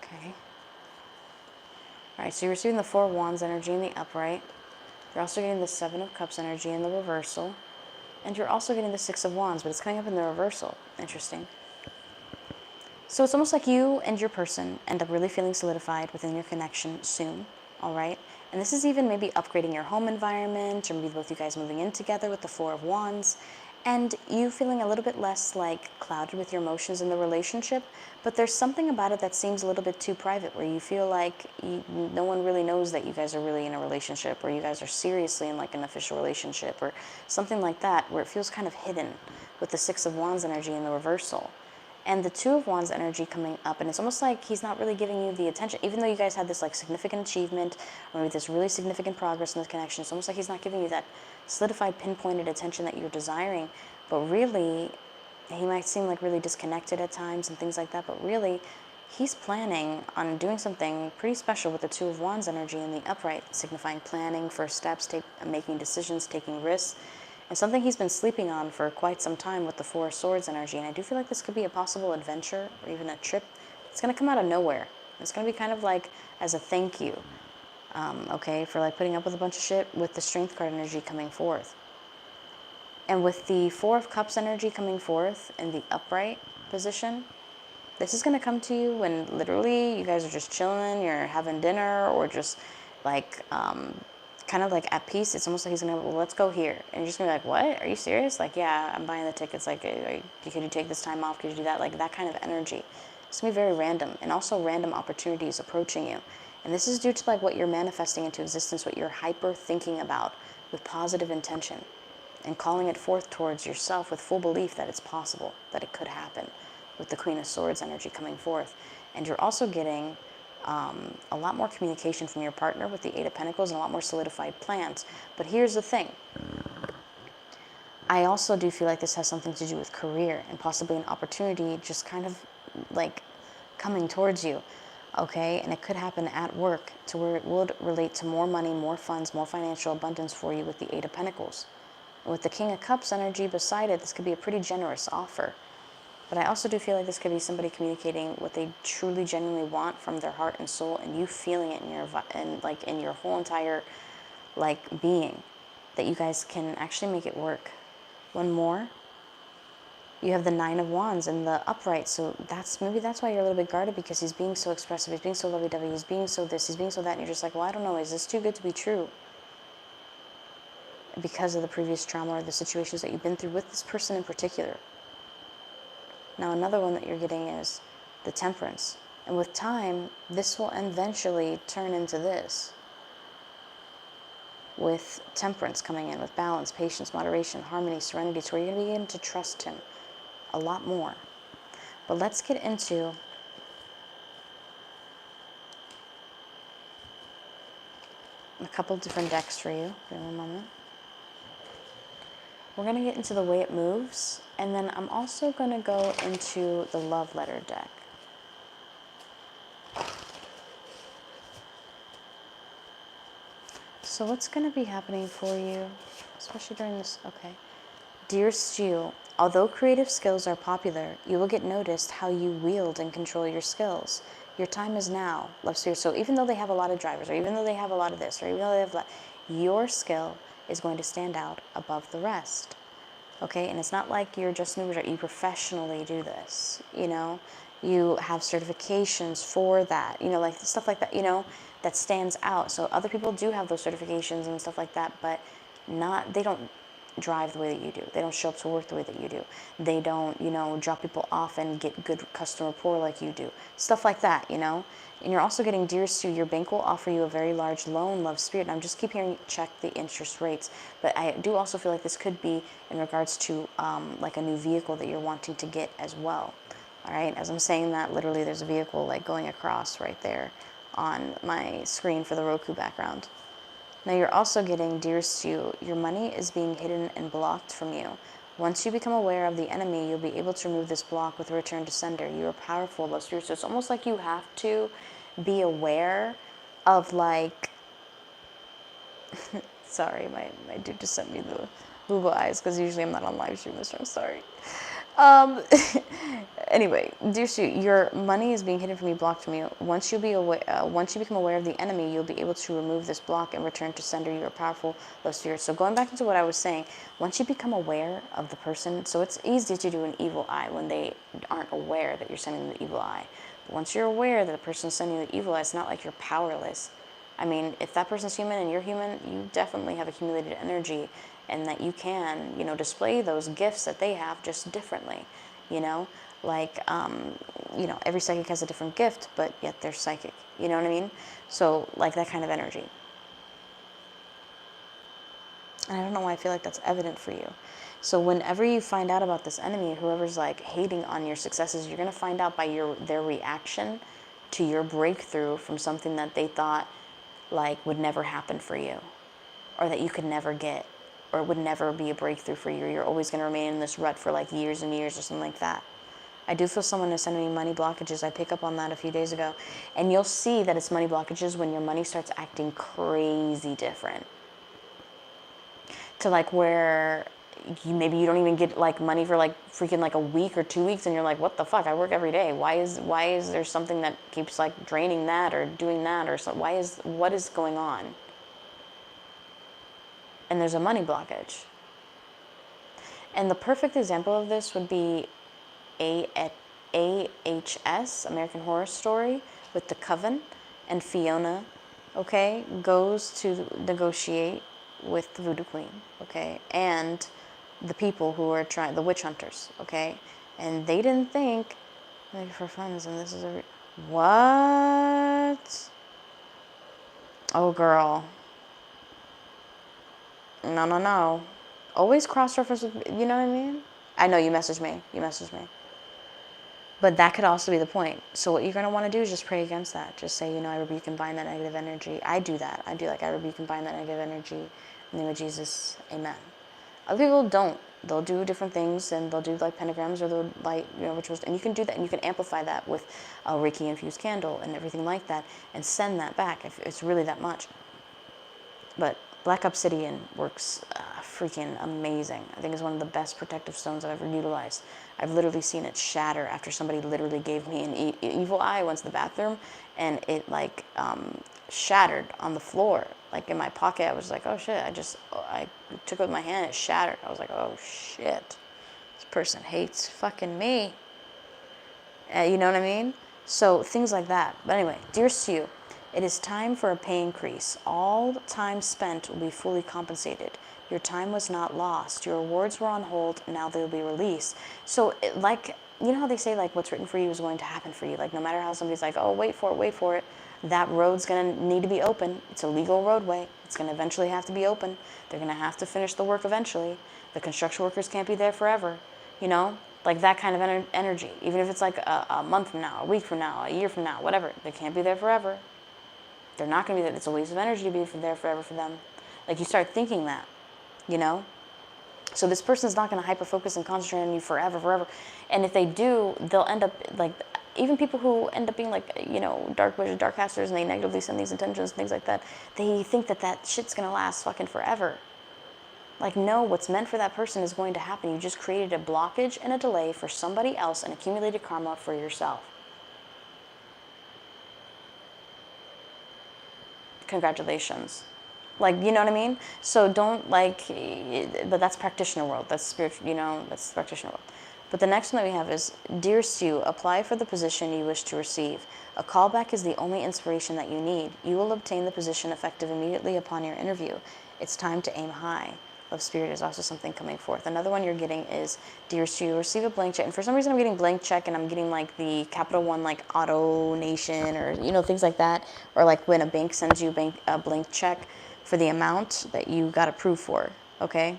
Okay. All right, so you're receiving the Four of Wands energy in the upright. You're also getting the Seven of Cups energy in the reversal. And you're also getting the Six of Wands, but it's coming up in the reversal. Interesting. So it's almost like you and your person end up really feeling solidified within your connection soon, all right? And this is even maybe upgrading your home environment, or maybe both you guys moving in together with the Four of Wands, and you feeling a little bit less like clouded with your emotions in the relationship, but there's something about it that seems a little bit too private, where you feel like no one really knows that you guys are really in a relationship, or you guys are seriously in like an official relationship, or something like that, where it feels kind of hidden with the Six of Wands energy in the reversal. And the Two of Wands energy coming up, and it's almost like he's not really giving you the attention, even though you guys had this like significant achievement or maybe this really significant progress in this connection. It's almost like he's not giving you that solidified, pinpointed attention that you're desiring. But really, he might seem like really disconnected at times and things like that. But really, he's planning on doing something pretty special with the Two of Wands energy in the upright, signifying planning, first steps, making decisions, taking risks. And something he's been sleeping on for quite some time with the Four of Swords energy. And I do feel like this could be a possible adventure or even a trip. It's going to come out of nowhere. It's going to be kind of like as a thank you, okay, for like putting up with a bunch of shit with the Strength card energy coming forth. And with the Four of Cups energy coming forth in the upright position, this is going to come to you when literally you guys are just chilling, you're having dinner, or just like kind of like at peace. It's almost like he's gonna go, well, let's go here, and you're just gonna be like, what, are you serious? Like, yeah, I'm buying the tickets. Like, could you take this time off? Could you do that? Like that kind of energy. It's gonna be very random, and also random opportunities approaching you. And this is due to like what you're manifesting into existence, what you're hyper thinking about with positive intention and calling it forth towards yourself with full belief that it's possible, that it could happen, with the Queen of Swords energy coming forth. And you're also getting a lot more communication from your partner with the Eight of Pentacles and a lot more solidified plans. But here's the thing. I also do feel like this has something to do with career and possibly an opportunity just kind of like coming towards you, okay? And it could happen at work to where it would relate to more money, more funds, more financial abundance for you with the Eight of Pentacles. With the King of Cups energy beside it, this could be a pretty generous offer. But I also do feel like this could be somebody communicating what they truly, genuinely want from their heart and soul, and you feeling it in your whole entire being, that you guys can actually make it work. One more. You have the Nine of Wands in the upright, so maybe that's why you're a little bit guarded, because he's being so expressive, he's being so lovey-dovey, he's being so this, he's being so that, and you're just like, well, I don't know, is this too good to be true? Because of the previous trauma or the situations that you've been through with this person in particular. Now, another one that you're getting is the Temperance. And with time, this will eventually turn into this. With Temperance coming in, with balance, patience, moderation, harmony, serenity, to where you're going to begin to trust him a lot more. But let's get into a couple different decks for you. Give me a moment. We're going to get into the way it moves, and then I'm also going to go into the love letter deck. So what's going to be happening for you, especially during this, okay. Dear Stu, although creative skills are popular, you will get noticed how you wield and control your skills. Your time is now, love Spirit. So even though they have a lot of drivers, or even though they have a lot of this, or even though they have your skill is going to stand out above the rest. Okay, and it's not like you're just new, you professionally do this, you know? You have certifications for that, you know, like stuff like that, you know, that stands out. So other people do have those certifications and stuff like that, but they don't drive the way that you do. They don't show up to work the way that you do. They don't, you know, drop people off and get good customer rapport like you do. Stuff like that, you know? And you're also getting, Dear Sue, your bank will offer you a very large loan, love Spirit. And I'm just keep hearing check the interest rates. But I do also feel like this could be in regards to like a new vehicle that you're wanting to get as well. All right, as I'm saying that, literally there's a vehicle like going across right there on my screen for the Roku background. Now you're also getting, Dear Stu, your money is being hidden and blocked from you. Once you become aware of the enemy, you'll be able to remove this block with a return to sender. You are powerful, love Spirit. So it's almost like you have to be aware of like, sorry, my dude just sent me the Google eyes, because usually I'm not on live stream this time, sorry. Anyway, Dear Stu, your money is being hidden from you, blocked from you. Once you become aware of the enemy, you'll be able to remove this block and return to sender. You are powerful, love Spirit. So going back into what I was saying, once you become aware of the person, so it's easy to do an evil eye when they aren't aware that you're sending the evil eye. But once you're aware that the person's sending the evil eye, it's not like you're powerless. I mean, if that person's human and you're human, you definitely have accumulated energy, and that you can, you know, display those gifts that they have just differently, you know? Like, you know, every psychic has a different gift, but yet they're psychic, you know what I mean? So, like that kind of energy. And I don't know why I feel like that's evident for you. So whenever you find out about this enemy, whoever's like hating on your successes, you're going to find out by their reaction to your breakthrough from something that they thought like would never happen for you, or that you could never get, or would never be a breakthrough for you. You're always going to remain in this rut for like years and years or something like that. I do feel someone is sending me money blockages. I pick up on that a few days ago. And you'll see that it's money blockages when your money starts acting crazy different. To like where maybe you don't even get like money for like freaking like a week or 2 weeks, and you're like, what the fuck? I work every day. Why is there something that keeps like draining that or doing that, or so? What is going on? And there's a money blockage. And the perfect example of this would be AHS, American Horror Story, with the Coven, and Fiona, okay, goes to negotiate with the Voodoo Queen, okay, and the people who are trying, the witch hunters, okay, and they didn't think, like, for funds, and this is what? Oh, girl. No. Always cross-reference with, you know what I mean? I know, you messaged me. But that could also be the point. So what you're going to want to do is just pray against that. Just say, you know, I rebuke and bind that negative energy. I do that. I rebuke and bind that negative energy. In the name of Jesus, amen. Other people don't. They'll do different things, and they'll do like pentagrams, or they'll light, you know, rituals. And you can do that, and you can amplify that with a Reiki infused candle and everything like that, and send that back if it's really that much. But Black Obsidian works freaking amazing. I think it's one of the best protective stones I've ever utilized. I've literally seen it shatter after somebody literally gave me an evil eye once in the bathroom, and it like shattered on the floor, like in my pocket. I was like, oh shit, I took it with my hand, it shattered. I was like, oh shit. This person hates fucking me. You know what I mean? So things like that. But anyway, dear Sue, it is time for a pay increase. All time spent will be fully compensated. Your time was not lost. Your awards were on hold, and now they will be released. So, like, you know how they say, like, what's written for you is going to happen for you. Like, no matter how somebody's like, oh, wait for it, that road's going to need to be open. It's a legal roadway. It's going to eventually have to be open. They're going to have to finish the work eventually. The construction workers can't be there forever, you know? Like that kind of energy. Even if it's like a month from now, a week from now, a year from now, whatever. They can't be there forever. They're not going to be there. It's a waste of energy to be there forever for them. Like you start thinking that, you know? So this person's not going to hyper-focus and concentrate on you forever. And if they do, they'll end up like, even people who end up being like, you know, dark witches, dark casters, and they negatively send these intentions and things like that, they think that that shit's going to last fucking forever. Like, no, what's meant for that person is going to happen. You just created a blockage and a delay for somebody else and accumulated karma for yourself. Congratulations. Like, you know what I mean? So don't, like, but that's practitioner world. That's spiritual, you know, that's practitioner world. But the next one that we have is, Dear Sue, apply for the position you wish to receive. A callback is the only inspiration that you need. You will obtain the position effective immediately upon your interview. It's time to aim high. Love Spirit is also something coming forth. Another one you're getting is, Dear Sue, receive a blank check. And for some reason I'm getting blank check and I'm getting like the Capital One, like Auto Nation or, you know, things like that. Or like when a bank sends you a blank check for the amount that you got approved for, okay?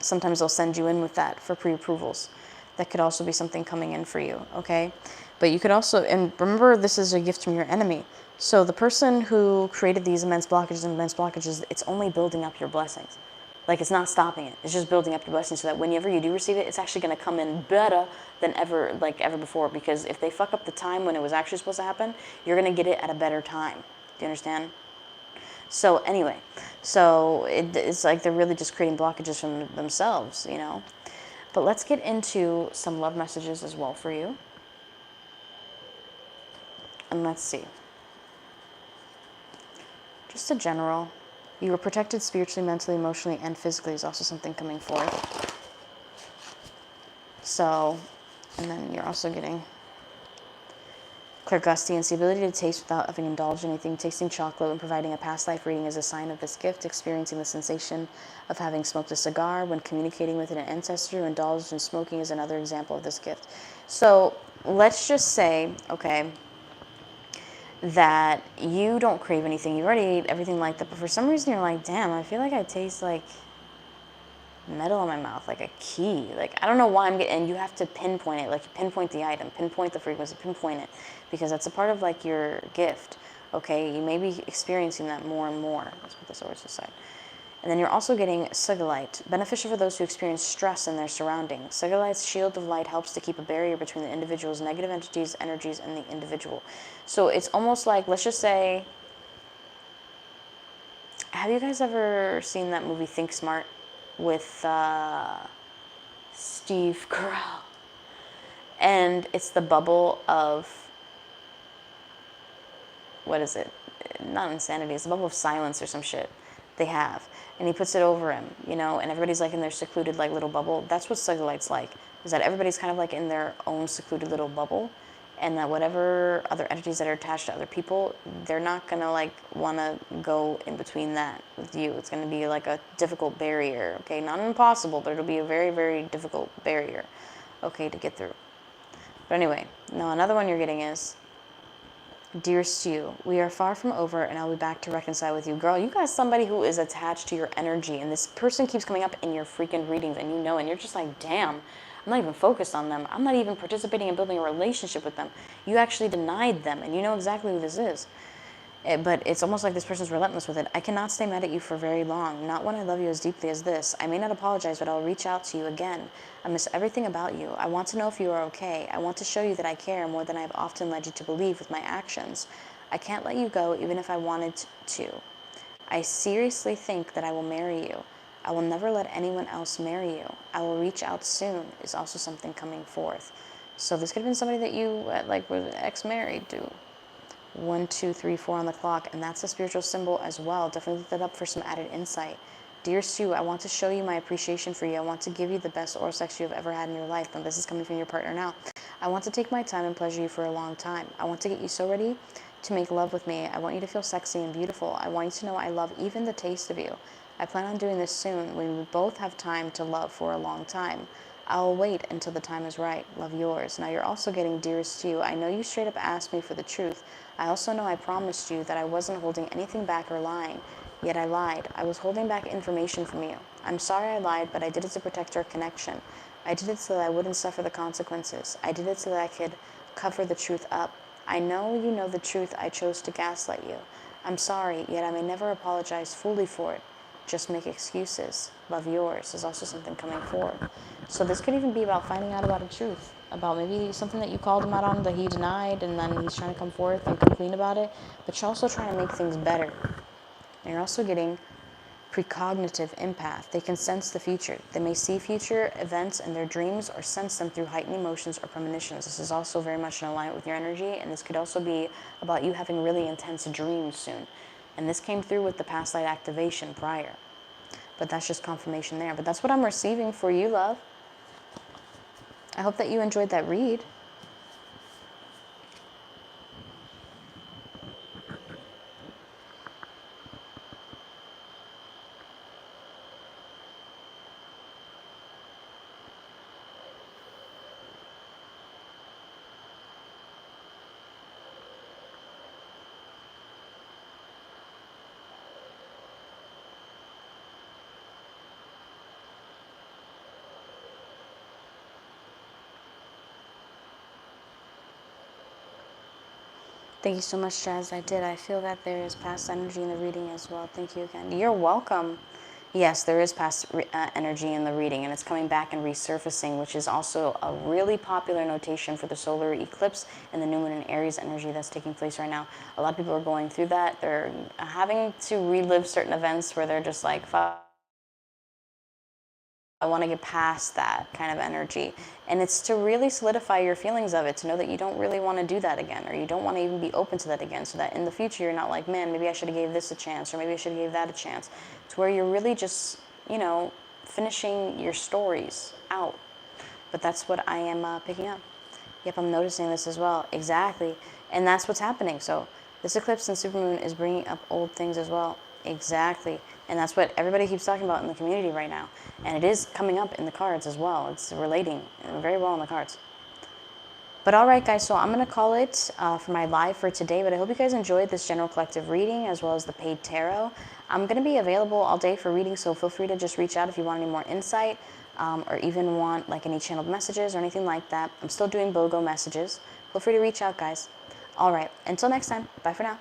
Sometimes they'll send you in with that for pre-approvals. That could also be something coming in for you, okay? But you could also, and remember, this is a gift from your enemy. So the person who created these immense blockages, it's only building up your blessings. Like, it's not stopping it. It's just building up your blessings so that whenever you do receive it, it's actually going to come in better than ever before. Because if they fuck up the time when it was actually supposed to happen, you're going to get it at a better time. Do you understand? So anyway, so it's like they're really just creating blockages from themselves, you know. But let's get into some love messages as well for you. And let's see. Just a general. You were protected spiritually, mentally, emotionally, and physically is also something coming forth. So, and then you're also getting clairgustance, the ability to taste without having indulged in anything. Tasting chocolate when providing a past life reading is a sign of this gift. Experiencing the sensation of having smoked a cigar when communicating with an ancestor who indulged in smoking is another example of this gift. So let's just say, okay, that you don't crave anything. You already ate everything like that, but for some reason you're like, damn, I feel like I taste like metal in my mouth, like a key. Like, I don't know why I'm getting, and you have to pinpoint it, like pinpoint the item, pinpoint the frequency, pinpoint it, because that's a part of like your gift, okay? You may be experiencing that more and more. Let's put the swords aside. And then you're also getting Sugilite, beneficial for those who experience stress in their surroundings. Sugilite's shield of light helps to keep a barrier between the individual's negative entities, energies, and the individual. So it's almost like, let's just say, have you guys ever seen that movie Think Smart with Steve Carell? And it's the bubble of, what is it? Not insanity, it's the bubble of silence or some shit they have. And he puts it over him, you know, and everybody's like in their secluded like little bubble. That's what Sugilite's like, is that everybody's kind of like in their own secluded little bubble, and that whatever other entities that are attached to other people, they're not gonna like wanna go in between that with you. It's gonna be like a difficult barrier, okay? Not impossible, but it'll be a very, very difficult barrier, okay, to get through. But anyway, now another one you're getting is, Dear Sue, we are far from over and I'll be back to reconcile with you. Girl, you got somebody who is attached to your energy, and this person keeps coming up in your freaking readings, and you know, and you're just like, damn, I'm not even focused on them. I'm not even participating in building a relationship with them. You actually denied them, and you know exactly who this is. But it's almost like this person's relentless with it. I cannot stay mad at you for very long. Not when I love you as deeply as this. I may not apologize, but I'll reach out to you again. I miss everything about you. I want to know if you are okay. I want to show you that I care more than I have often led you to believe with my actions. I can't let you go even if I wanted to. I seriously think that I will marry you. I will never let anyone else marry you. I will reach out soon is also something coming forth. So this could have been somebody that you like were ex-married to. 1, 2, 3, 4 on the clock, and that's a spiritual symbol as well. Definitely look that up for some added insight. Dear Sue, I want to show you my appreciation for you. I want to give you the best oral sex you have ever had in your life. Now, this is coming from your partner now. I want to take my time and pleasure you for a long time. I want to get you so ready to make love with me. I want you to feel sexy and beautiful. I want you to know I love even the taste of you. I plan on doing this soon when we both have time to love for a long time. I'll wait until the time is right. Love, yours. Now, you're also getting Dearest You. I know you straight up asked me for the truth. I also know I promised you that I wasn't holding anything back or lying. Yet I lied. I was holding back information from you. I'm sorry I lied, but I did it to protect our connection. I did it so that I wouldn't suffer the consequences. I did it so that I could cover the truth up. I know you know the truth. I chose to gaslight you. I'm sorry, yet I may never apologize fully for it. Just make excuses. Love, yours is also something coming forward. So this could even be about finding out about a truth, about maybe something that you called him out on that he denied, and then he's trying to come forth and come clean about it. But you're also trying to make things better. And you're also getting precognitive empath. They can sense the future. They may see future events in their dreams or sense them through heightened emotions or premonitions. This is also very much in alignment with your energy, and this could also be about you having really intense dreams soon. And this came through with the past light activation prior. But that's just confirmation there. But that's what I'm receiving for you, love. I hope that you enjoyed that read. Thank you so much, Jazz. I did. I feel that there is past energy in the reading as well. Thank you again. You're welcome. Yes, there is past energy in the reading, and it's coming back and resurfacing, which is also a really popular notation for the solar eclipse and the new moon and Aries energy that's taking place right now. A lot of people are going through that. They're having to relive certain events where they're just like, I want to get past that kind of energy. And it's to really solidify your feelings of it, to know that you don't really want to do that again, or you don't want to even be open to that again, so that in the future you're not like, man, maybe I should have gave this a chance, or maybe I should have gave that a chance. To where you're really just, finishing your stories out. But that's what I am picking up. Yep, I'm noticing this as well. Exactly. And that's what's happening. So this eclipse and supermoon is bringing up old things as well. Exactly. And that's what everybody keeps talking about in the community right now. And it is coming up in the cards as well. It's relating very well in the cards. But all right, guys, so I'm going to call it for my live for today. But I hope you guys enjoyed this general collective reading as well as the paid tarot. I'm going to be available all day for readings, so feel free to just reach out if you want any more insight or even want like any channeled messages or anything like that. I'm still doing BOGO messages. Feel free to reach out, guys. All right, until next time, bye for now.